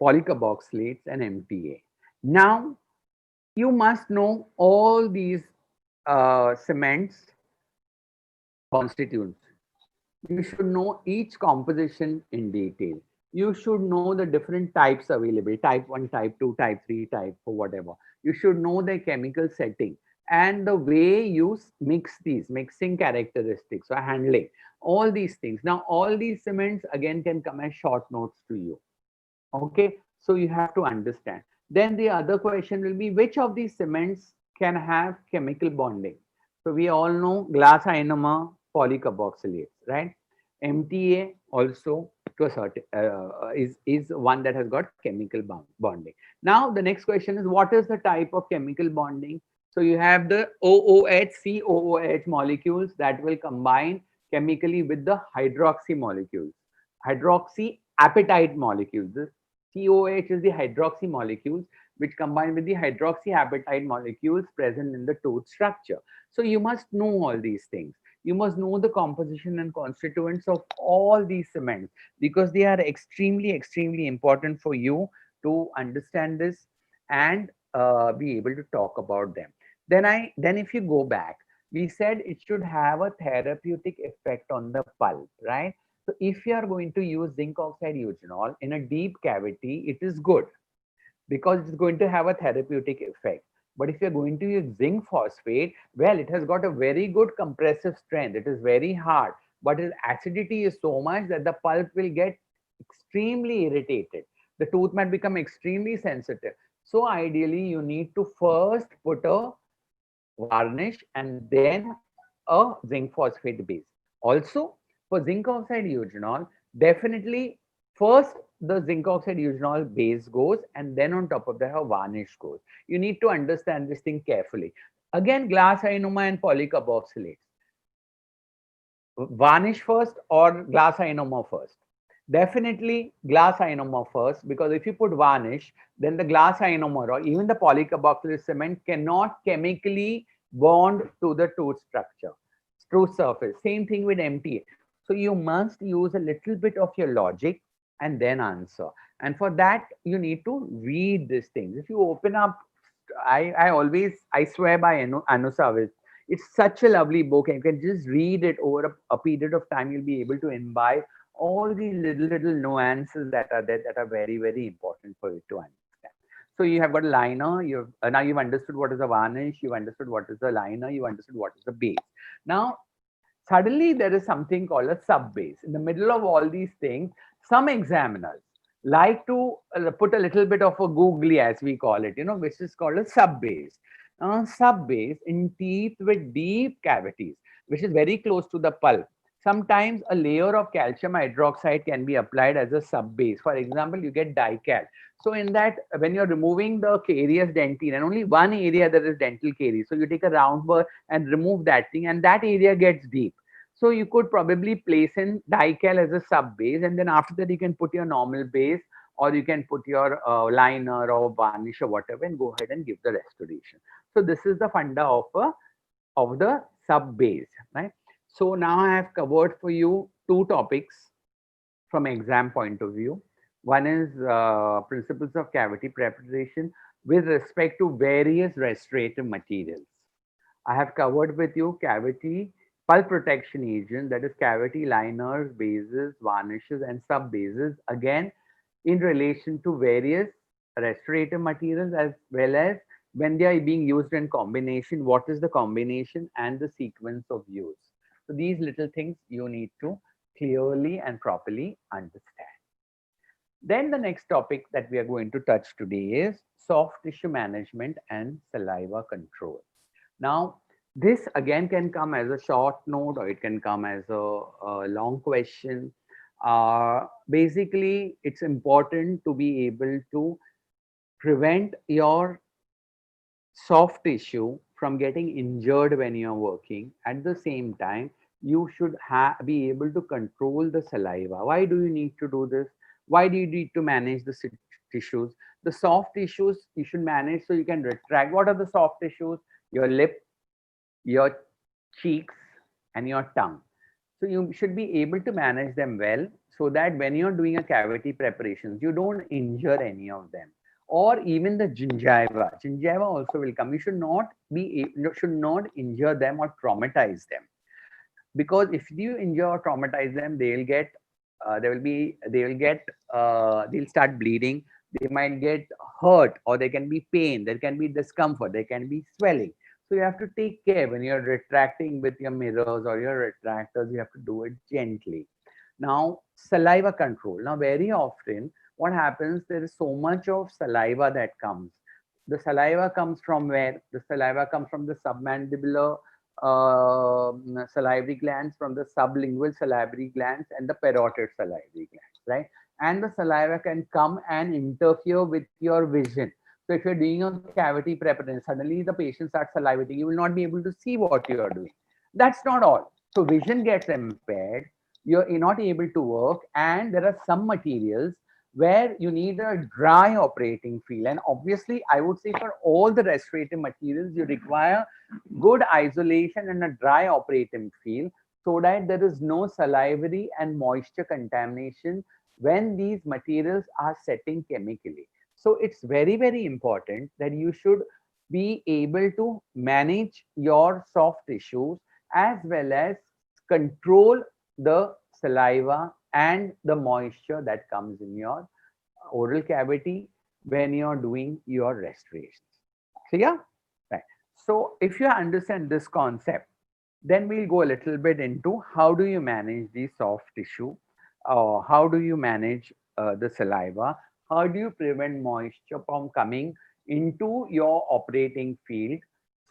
polycarboxylates, and MTA. Now, you must know all these cements constituents. You should know each composition in detail. You should know the different types available, type 1, type 2, type 3, type 4, whatever. You should know the chemical setting and the way you mix these, mixing characteristics or handling, all these things. Now, all these cements again can come as short notes to you. Okay, so you have to understand. Then the other question will be which of these cements can have chemical bonding? So we all know glass ionomer polycarboxylates, right? MTA also to a certain is one that has got chemical bonding. Now the next question is what is the type of chemical bonding? So you have the OOH, COOH molecules that will combine chemically with the hydroxy molecules, hydroxy apatite molecules. This COH is the hydroxy molecules which combine with the hydroxyapatite molecules present in the tooth structure. So you must know all these things. You must know the composition and constituents of all these cements because they are extremely, extremely important for you to understand this and be able to talk about them. Then if you go back, we said it should have a therapeutic effect on the pulp, right? So if you are going to use zinc oxide eugenol in a deep cavity, it is good because it's going to have a therapeutic effect. But if you're going to use zinc phosphate, well, it has got a very good compressive strength. It is very hard, but its acidity is so much that the pulp will get extremely irritated. The tooth might become extremely sensitive. So ideally, you need to first put a varnish and then a zinc phosphate base. Also, for zinc oxide eugenol, definitely first the zinc oxide eugenol base goes and then on top of that a varnish goes. You need to understand this thing carefully. Again, glass ionomer and polycarboxylates. Varnish first or glass ionomer first? Definitely glass ionomer first, because if you put varnish, then the glass ionomer or even the polycarboxylate cement cannot chemically bond to the tooth structure, tooth surface. Same thing with MTA. So you must use a little bit of your logic and then answer. And for that, you need to read these things. If you open up, I swear by Anu Savit, it's such a lovely book, and you can just read it over a period of time. You'll be able to imbibe all these little nuances that are there that are very, very important for you to understand. So you have got a liner. You've now you've understood what is a varnish. You've understood what is a liner. You understood what is a base. Now suddenly there is something called a sub base. In the middle of all these things, some examiners like to put a little bit of a googly, as we call it, which is called a sub base. Sub base in teeth with deep cavities, which is very close to the pulp. Sometimes a layer of calcium hydroxide can be applied as a sub base. For example, you get dical. So in that, when you're removing the caries dentine, and only one area there is dental caries, so you take a round burr and remove that thing, and that area gets deep. So you could probably place in dical as a sub base, and then after that you can put your normal base, or you can put your liner or varnish or whatever, and go ahead and give the restoration. So this is the funda of the sub base, right? So now I have covered for you two topics from exam point of view. One is principles of cavity preparation with respect to various restorative materials. I have covered with you cavity pulp protection agent, that is cavity liners, bases, varnishes, and sub bases. Again, in relation to various restorative materials, as well as when they are being used in combination, what is the combination and the sequence of use. So these little things you need to clearly and properly understand. Then the next topic that we are going to touch today is soft tissue management and saliva control. Now, this again can come as a short note or it can come as a long question. Basically, it's important to be able to prevent your soft tissue from getting injured when you're working. At the same time, you should be able to control the saliva. Why do you need to do this? Why do you need to manage the tissues? The soft tissues you should manage so you can retract. What are the soft tissues? Your lip, your cheeks, and your tongue. So you should be able to manage them well so that when you're doing a cavity preparations, you don't injure any of them. Or even the gingiva. Gingiva also will come. You should not should not injure them or traumatize them, because if you injure or traumatize them, they'll start bleeding. They might get hurt, or there can be pain, there can be discomfort, there can be swelling. So you have to take care when you're retracting with your mirrors or your retractors. You have to do it gently. Now, saliva control. Now, very often what happens, there is so much of saliva that comes. The saliva comes from where? The saliva comes from the submandibular salivary glands, from the sublingual salivary glands, and the parotid salivary glands, right? And the saliva can come and interfere with your vision. So if you're doing a cavity preparation, suddenly the patient starts salivating, you will not be able to see what you are doing. That's not all. So vision gets impaired, you're not able to work, and there are some materials where you need a dry operating field. And obviously, I would say for all the restorative materials, you require good isolation and a dry operating field so that there is no salivary and moisture contamination when these materials are setting chemically. So it's very, very important that you should be able to manage your soft tissues as well as control the saliva and the moisture that comes in your oral cavity when you're doing your restorations. So yeah, right. So if you understand this concept, then we'll go a little bit into how do you manage the soft tissue, how do you manage the saliva, how do you prevent moisture from coming into your operating field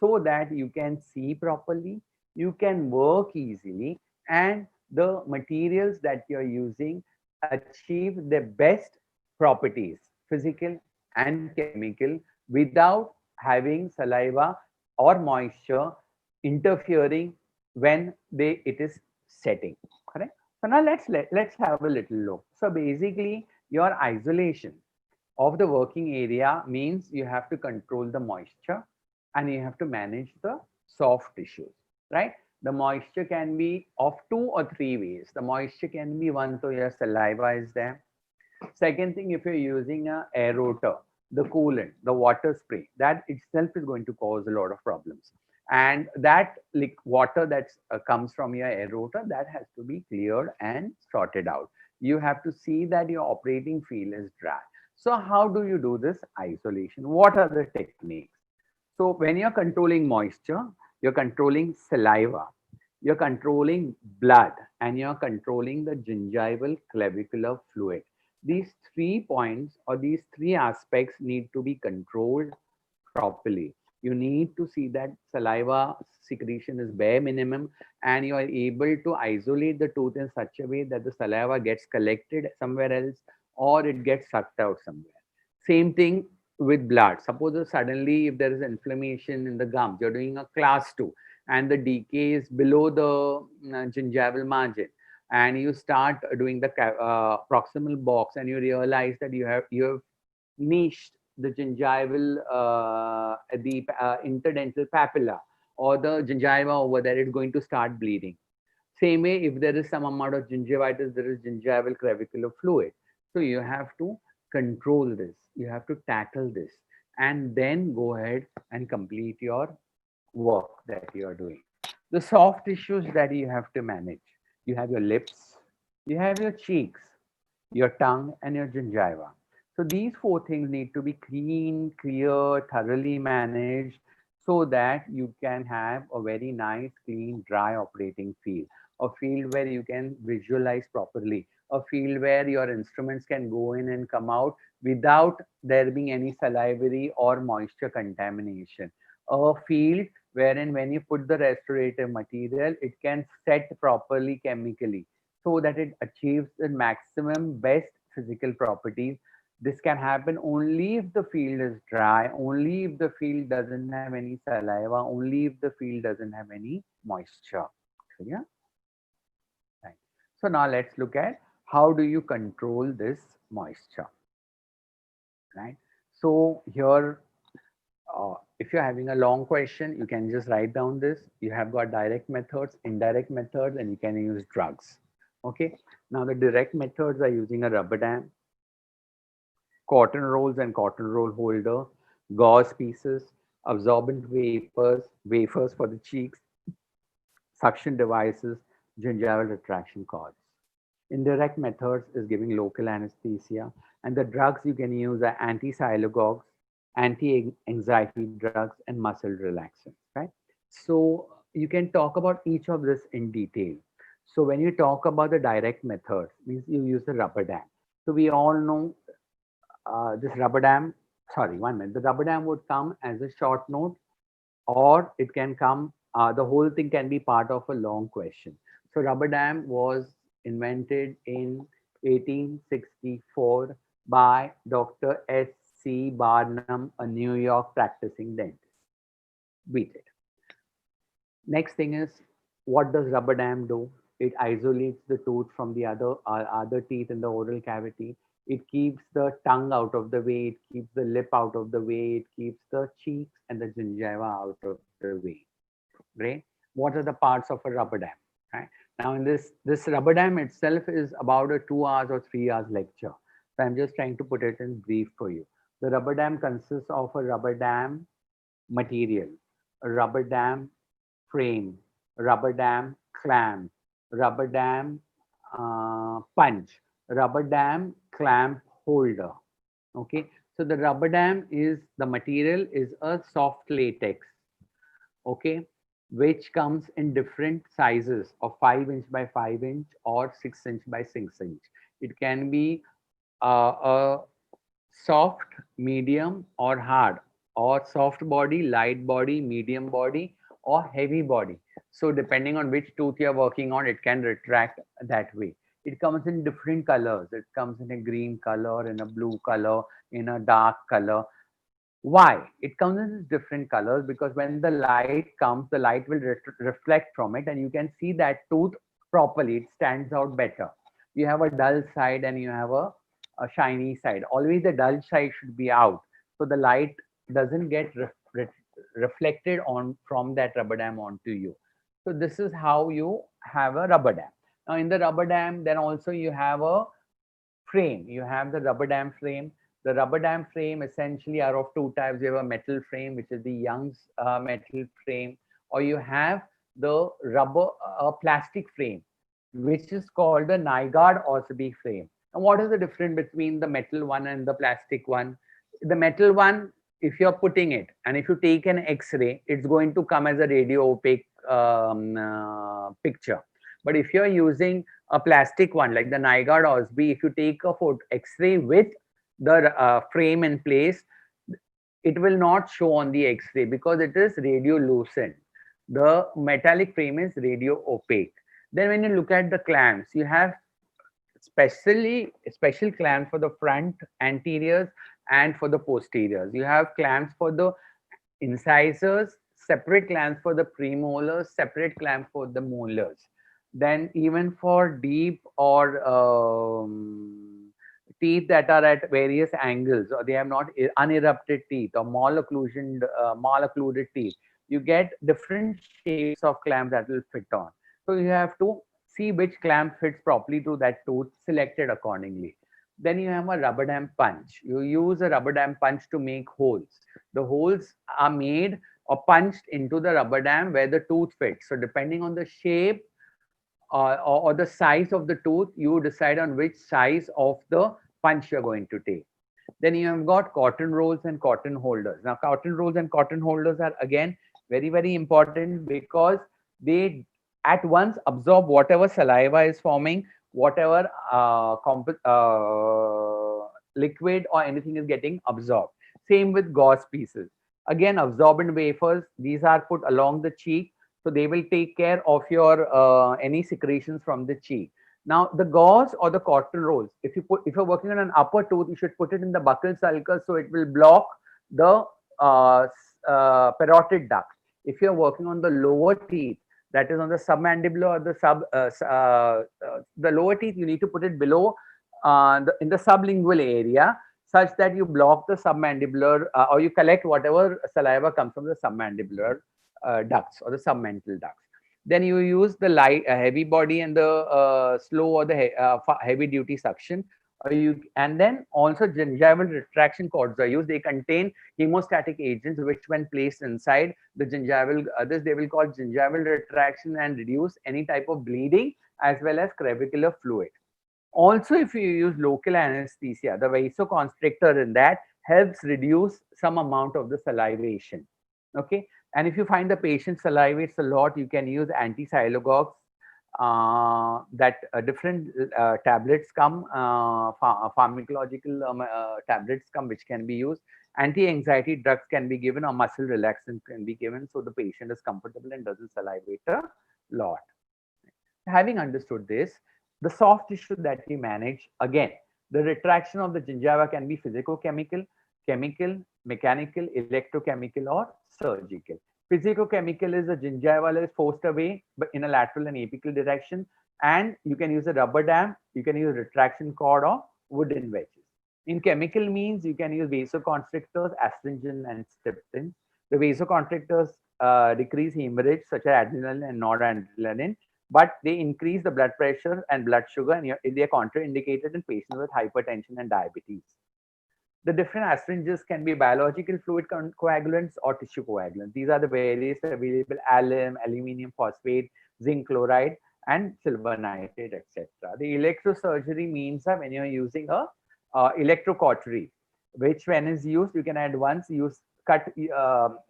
so that you can see properly, you can work easily, and the materials that you're using achieve the best properties, physical and chemical, without having saliva or moisture interfering when it is setting. Correct. So now let's have a little look. So basically, your isolation of the working area means you have to control the moisture and you have to manage the soft tissues, right? The moisture can be of 2 or 3 ways. The moisture can be one, so your saliva is there. Second thing, if you're using a aerator, the coolant, the water spray, that itself is going to cause a lot of problems. And that like water that comes from your aerator, that has to be cleared and sorted out. You have to see that your operating field is dry. So how do you do this isolation? What are the techniques? So when you're controlling moisture, you're controlling saliva, you're controlling blood, and you're controlling the gingival clavicular fluid. These 3 points or these 3 aspects need to be controlled properly. You need to see that saliva secretion is bare minimum and you are able to isolate the tooth in such a way that the saliva gets collected somewhere else or it gets sucked out somewhere. Same thing with blood. Suppose suddenly if there is inflammation in the gums, you're doing a class 2 and the decay is below the gingival margin, and you start doing the proximal box and you realize that you have niched the gingival the interdental papilla or the gingiva over there, it's going to start bleeding. Same way, if there is some amount of gingivitis, there is gingival clavicular fluid. So you have to control this, you have to tackle this, and then go ahead and complete your work that you are doing. The soft tissues that you have to manage. You have your lips, you have your cheeks, your tongue, and your gingiva. So these four things need to be clean, clear, thoroughly managed so that you can have a very nice, clean, dry operating field. A field where you can visualize properly. A field where your instruments can go in and come out without there being any salivary or moisture contamination. A field wherein when you put the restorative material, it can set properly chemically so that it achieves the maximum best physical properties. This can happen only if the field is dry, only if the field doesn't have any saliva, only if the field doesn't have any moisture. Clear? Right. So now let's look at how do you control this moisture, right? So here, if you're having a long question, you can just write down this. You have got direct methods, indirect methods, and you can use drugs. Okay. Now the direct methods are using a rubber dam, cotton rolls and cotton roll holder, gauze pieces, absorbent wafers for the cheeks, suction devices, gingival retraction cords. Indirect methods is giving local anesthesia, and the drugs you can use are anti-sialogogues, anti-anxiety drugs, and muscle relaxants, right? So you can talk about each of this in detail. So when you talk about the direct methods, means you use the rubber dam. So we all know this rubber dam, sorry, 1 minute. The rubber dam would come as a short note, or it can come, the whole thing can be part of a long question. So rubber dam was invented in 1864 by Dr. S.C. Barnum, a New York practicing dentist. Beat it. Next thing is, what does rubber dam do? It isolates the tooth from the other teeth in the oral cavity. It keeps the tongue out of the way. It keeps the lip out of the way. It keeps the cheeks and the gingiva out of the way. Great. What are the parts of a rubber dam? Right. Now, in this rubber dam itself is about a 2 hours or 3 hours lecture. So I'm just trying to put it in brief for you. The rubber dam consists of a rubber dam material, a rubber dam frame, rubber dam clamp, rubber dam punch, rubber dam clamp holder. Okay, so the rubber dam is the material is a soft latex. Okay, which comes in different sizes of 5 inch by 5 inch or 6 inch by 6 inch. It can be a soft, medium, or hard, or soft body, light body, medium body, or heavy body. So depending on which tooth you're working on, it can retract that way. It comes in different colors. It comes in a green color, in a blue color, in a dark color. Why? It comes in different colors because when the light comes, the light will reflect from it, and you can see that tooth properly. It stands out better. You have a dull side and you have a shiny side. Always the dull side should be out, so the light doesn't get reflected on from that rubber dam onto you. So this is how you have a rubber dam. Now in the rubber dam, then also you have a frame. You have the rubber dam frame. The rubber dam frame essentially are of two types. You have a metal frame, which is the Young's metal frame, or you have the rubber plastic frame, which is called the Nygaard Osby frame. And what is the difference between the metal one and the plastic one? The metal one, if you're putting it, and if you take an X-ray, it's going to come as a radio opaque picture. But if you're using a plastic one like the Nygaard Osby, if you take a photo X-ray with the frame in place, it will not show on the X-ray because it is radiolucent. The metallic frame is radio opaque. Then when you look at the clamps, you have special clamps for the front anteriors and for the posteriors. You have clamps for the incisors, separate clamps for the premolars, separate clamp for the molars. Then even for deep or teeth that are at various angles, or they have not unerupted teeth or maloccluded teeth, you get different shapes of clamp that will fit on. So you have to see which clamp fits properly to that tooth, selected accordingly. Then you have a rubber dam punch. You use a rubber dam punch to make holes. The holes are made or punched into the rubber dam where the tooth fits. So depending on the shape or the size of the tooth, you decide on which size of the punch you're going to take. Then you have got cotton rolls and cotton holders. Now, cotton rolls and cotton holders are again very, very important because they at once absorb whatever saliva is forming, whatever liquid or anything is getting absorbed. Same with gauze pieces. Again, absorbent wafers, these are put along the cheek, so they will take care of your any secretions from the cheek. Now, the gauze or the cotton rolls, if you're working on an upper tooth, you should put it in the buccal sulcus so it will block the parotid duct. If you're working on the lower teeth, that is on the submandibular or the lower teeth, you need to put it below in the sublingual area, such that you block the submandibular or you collect whatever saliva comes from the submandibular ducts or the submental ducts. Then you use the light, heavy body and the slow or the heavy duty suction. And then also gingival retraction cords are used. They contain hemostatic agents, which when placed inside the gingival, this they will call gingival retraction and reduce any type of bleeding as well as crevicular fluid. Also, if you use local anesthesia, the vasoconstrictor in that helps reduce some amount of the salivation. Okay. And if you find the patient salivates a lot, you can use anti-sialogogues. That different tablets come, pharmacological tablets come, which can be used. Anti-anxiety drugs can be given, or muscle relaxant can be given, so the patient is comfortable and doesn't salivate a lot. Having understood this, the soft tissue that we manage, again, the retraction of the gingiva can be physicochemical, chemical, mechanical, electrochemical, or surgical. Physicochemical is the gingival is forced away but in a lateral and apical direction, and you can use a rubber dam, you can use retraction cord or wooden wedges. In chemical means you can use vasoconstrictors, astringent and streptins. The vasoconstrictors decrease hemorrhage such as adrenaline and noradrenaline, but they increase the blood pressure and blood sugar, and they are contraindicated in patients with hypertension and diabetes. The different astringents can be biological fluid coagulants or tissue coagulants. These are the various available: alum, aluminium phosphate, zinc chloride, and silver nitrate, etc. The electrosurgery means that when you're using a electrocautery, which when is used, you can at once use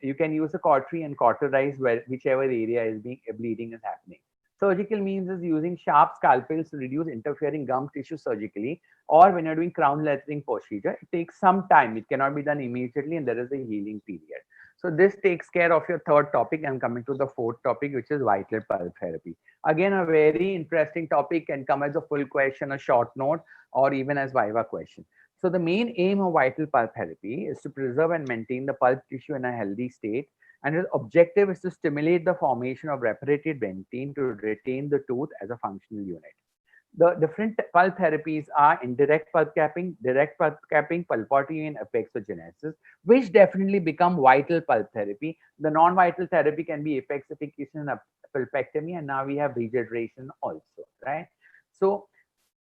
you can use a cautery and cauterize whichever area is bleeding is happening. Surgical means is using sharp scalpels to reduce interfering gum tissue surgically, or when you're doing crown lettering procedure, it takes some time. It cannot be done immediately, and there is a healing period. So this takes care of your third topic. I'm coming to the fourth topic, which is vital pulp therapy. Again, a very interesting topic, can come as a full question, a short note, or even as viva question. So the main aim of vital pulp therapy is to preserve and maintain the pulp tissue in a healthy state, and its objective is to stimulate the formation of reparative dentine to retain the tooth as a functional unit. The different pulp therapies are indirect pulp capping, direct pulp capping, pulpotomy, and apexogenesis, which definitely become vital pulp therapy. The non-vital therapy can be apexification and pulpectomy, and now we have regeneration also, right? So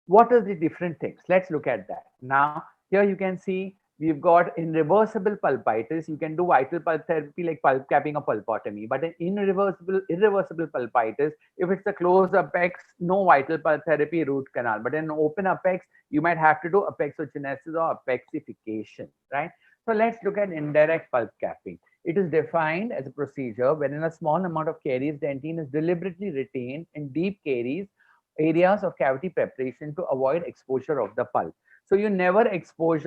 what are the different things? Let's look at that. Now, here you can see we've got in reversible pulpitis, you can do vital pulp therapy like pulp capping or pulpotomy. But in irreversible pulpitis, if it's a closed apex, no vital pulp therapy, root canal. But in open apex, you might have to do apexogenesis or apexification, right? So let's look at indirect pulp capping. It is defined as a procedure wherein a small amount of caries dentine is deliberately retained in deep caries areas of cavity preparation to avoid exposure of the pulp. So you never expose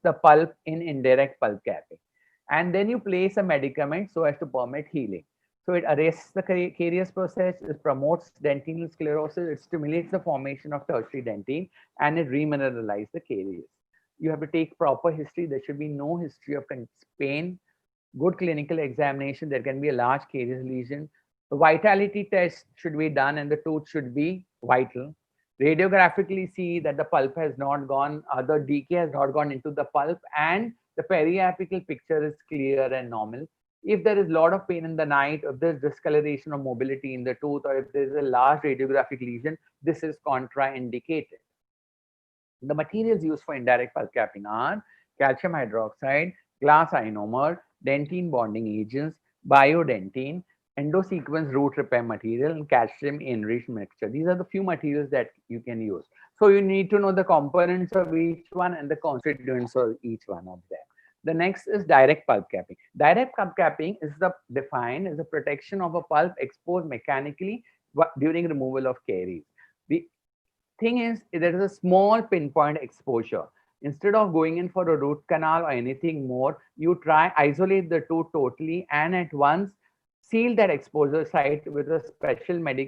the pulp in indirect pulp capping. And then you place a medicament so as to permit healing. So it arrests the caries process, it promotes dentinal sclerosis, it stimulates the formation of tertiary dentine, and it remineralizes the caries. You have to take proper history. There should be no history of pain, good clinical examination. There can be a large caries lesion. The vitality test should be done and the tooth should be vital. Radiographically see that the pulp has not gone, the decay has not gone into the pulp, and the periapical picture is clear and normal. If there is a lot of pain in the night, if there's discoloration or mobility in the tooth, or if there is a large radiographic lesion, this is contraindicated. The materials used for indirect pulp capping are calcium hydroxide, glass ionomer, dentine bonding agents, biodentine, endosequence root repair material, and calcium enriched mixture. These are the few materials that you can use. So you need to know the components of each one and the constituents of each one of them. The next is direct pulp capping. Direct pulp capping is defined as a protection of a pulp exposed mechanically during removal of caries. The thing is, there is a small pinpoint exposure. Instead of going in for a root canal or anything more, you try isolate the tooth totally and at once seal that exposure site with a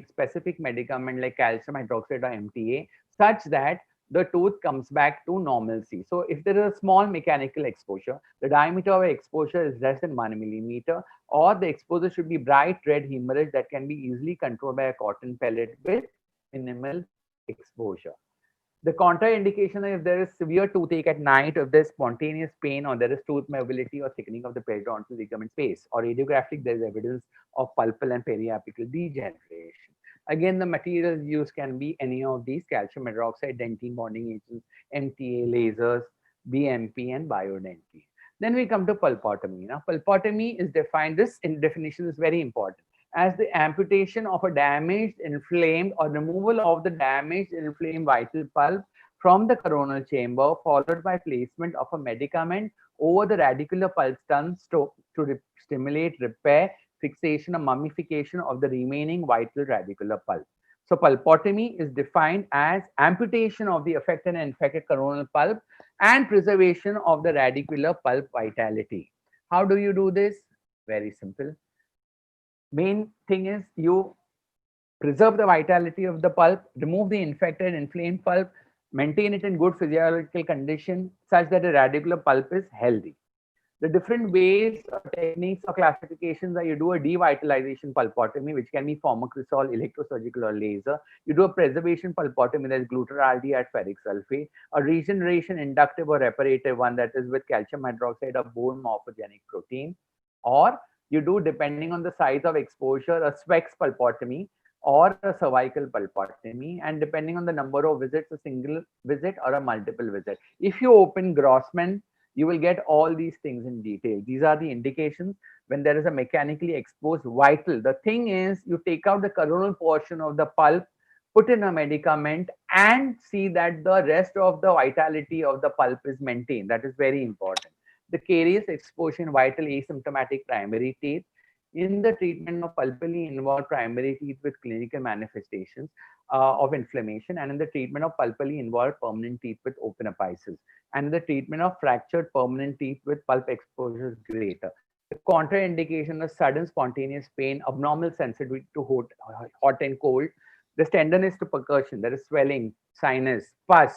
specific medicament like calcium hydroxide or MTA, such that the tooth comes back to normalcy. So if there is a small mechanical exposure, the diameter of exposure is less than 1 millimeter, or the exposure should be bright red hemorrhage that can be easily controlled by a cotton pellet with minimal exposure. The contraindication is if there is severe toothache at night, if there's spontaneous pain, or there is tooth mobility or thickening of the periodontal ligament space, or radiographic, there is evidence of pulpal and periapical degeneration. Again, the materials used can be any of these: calcium hydroxide, dentine bonding agents, MTA, lasers, BMP, and biodentine. Then we come to pulpotomy. Now, pulpotomy is defined, this definition is very important, as the amputation of a damaged, inflamed, or removal of the damaged, inflamed vital pulp from the coronal chamber, followed by placement of a medicament over the radicular pulp stumps to stimulate repair, fixation, or mummification of the remaining vital radicular pulp. So pulpotomy is defined as amputation of the affected and infected coronal pulp and preservation of the radicular pulp vitality. How do you do this? Very simple. Main thing is you preserve the vitality of the pulp, remove the infected, inflamed pulp, maintain it in good physiological condition such that the radicular pulp is healthy. The different ways or techniques or classifications are: you do a devitalization pulpotomy, which can be pharmacosol, electrosurgical, or laser. You do a preservation pulpotomy, that is glutaraldehyde ferric sulfate, a regeneration inductive or reparative one, that is with calcium hydroxide or bone morphogenic protein, or you do, depending on the size of exposure, a Sweck's pulpotomy or a cervical pulpotomy, and depending on the number of visits, a single visit or a multiple visit. If you open Grossman, you will get all these things in detail. These are the indications when there is a mechanically exposed vital. The thing is, you take out the coronal portion of the pulp, put in a medicament, and see that the rest of the vitality of the pulp is maintained. That is very important. The caries exposure in vital asymptomatic primary teeth. In the treatment of pulpally involved primary teeth with clinical manifestations of inflammation, and in the treatment of pulpally involved permanent teeth with open apices, and the treatment of fractured permanent teeth with pulp exposure is greater. The contraindication is sudden spontaneous pain, abnormal sensitivity to hot and cold, the tenderness to percussion, there is swelling, sinus, pus,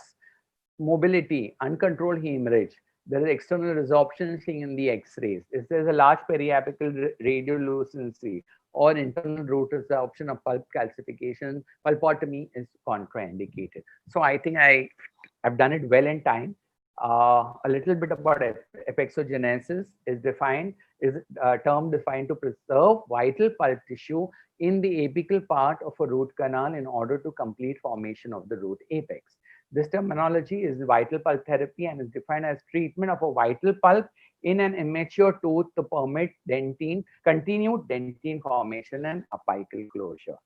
mobility, uncontrolled hemorrhage. There is external resorption seen in the X-rays. If there is a large periapical radiolucency or internal root resorption of pulp calcification, pulpotomy is contraindicated. So I think I've done it well in time. A little bit about apexogenesis is a term defined to preserve vital pulp tissue in the apical part of a root canal in order to complete formation of the root apex. This terminology is vital pulp therapy and is defined as treatment of a vital pulp in an immature tooth to permit continued dentine formation and apical closure.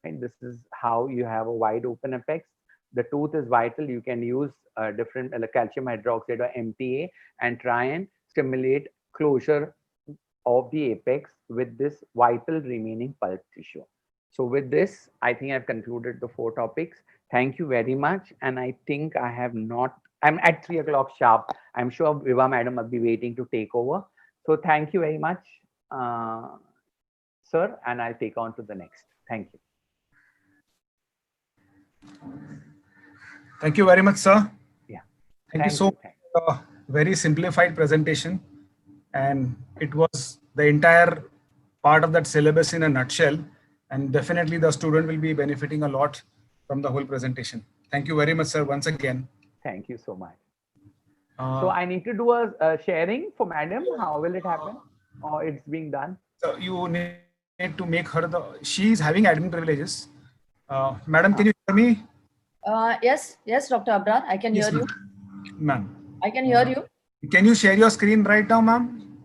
And this is how you have a wide open apex. The tooth is vital. You can use different calcium hydroxide or MTA and try and stimulate closure of the apex with this vital remaining pulp tissue. So with this, I think I've concluded the 4 topics. Thank you very much. And I think I'm at 3 o'clock sharp. I'm sure Viva madam will be waiting to take over. So thank you very much, sir. And I'll take on to the next. Thank you. Thank you very much, sir. Yeah. Thank you so much for a very simplified presentation. And it was the entire part of that syllabus in a nutshell. And definitely the student will be benefiting a lot from the whole presentation. Thank you very much, sir, once again. Thank you so much. So I need to do a sharing for madam. How will it happen? Or it's being done? So you need to make her she is having admin privileges. Madam, can you hear me? Yes, Dr. Abrar, I can hear you. Ma'am. I can hear you. Can you share your screen right now, ma'am?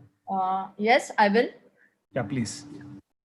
Yes, I will. Yeah, please.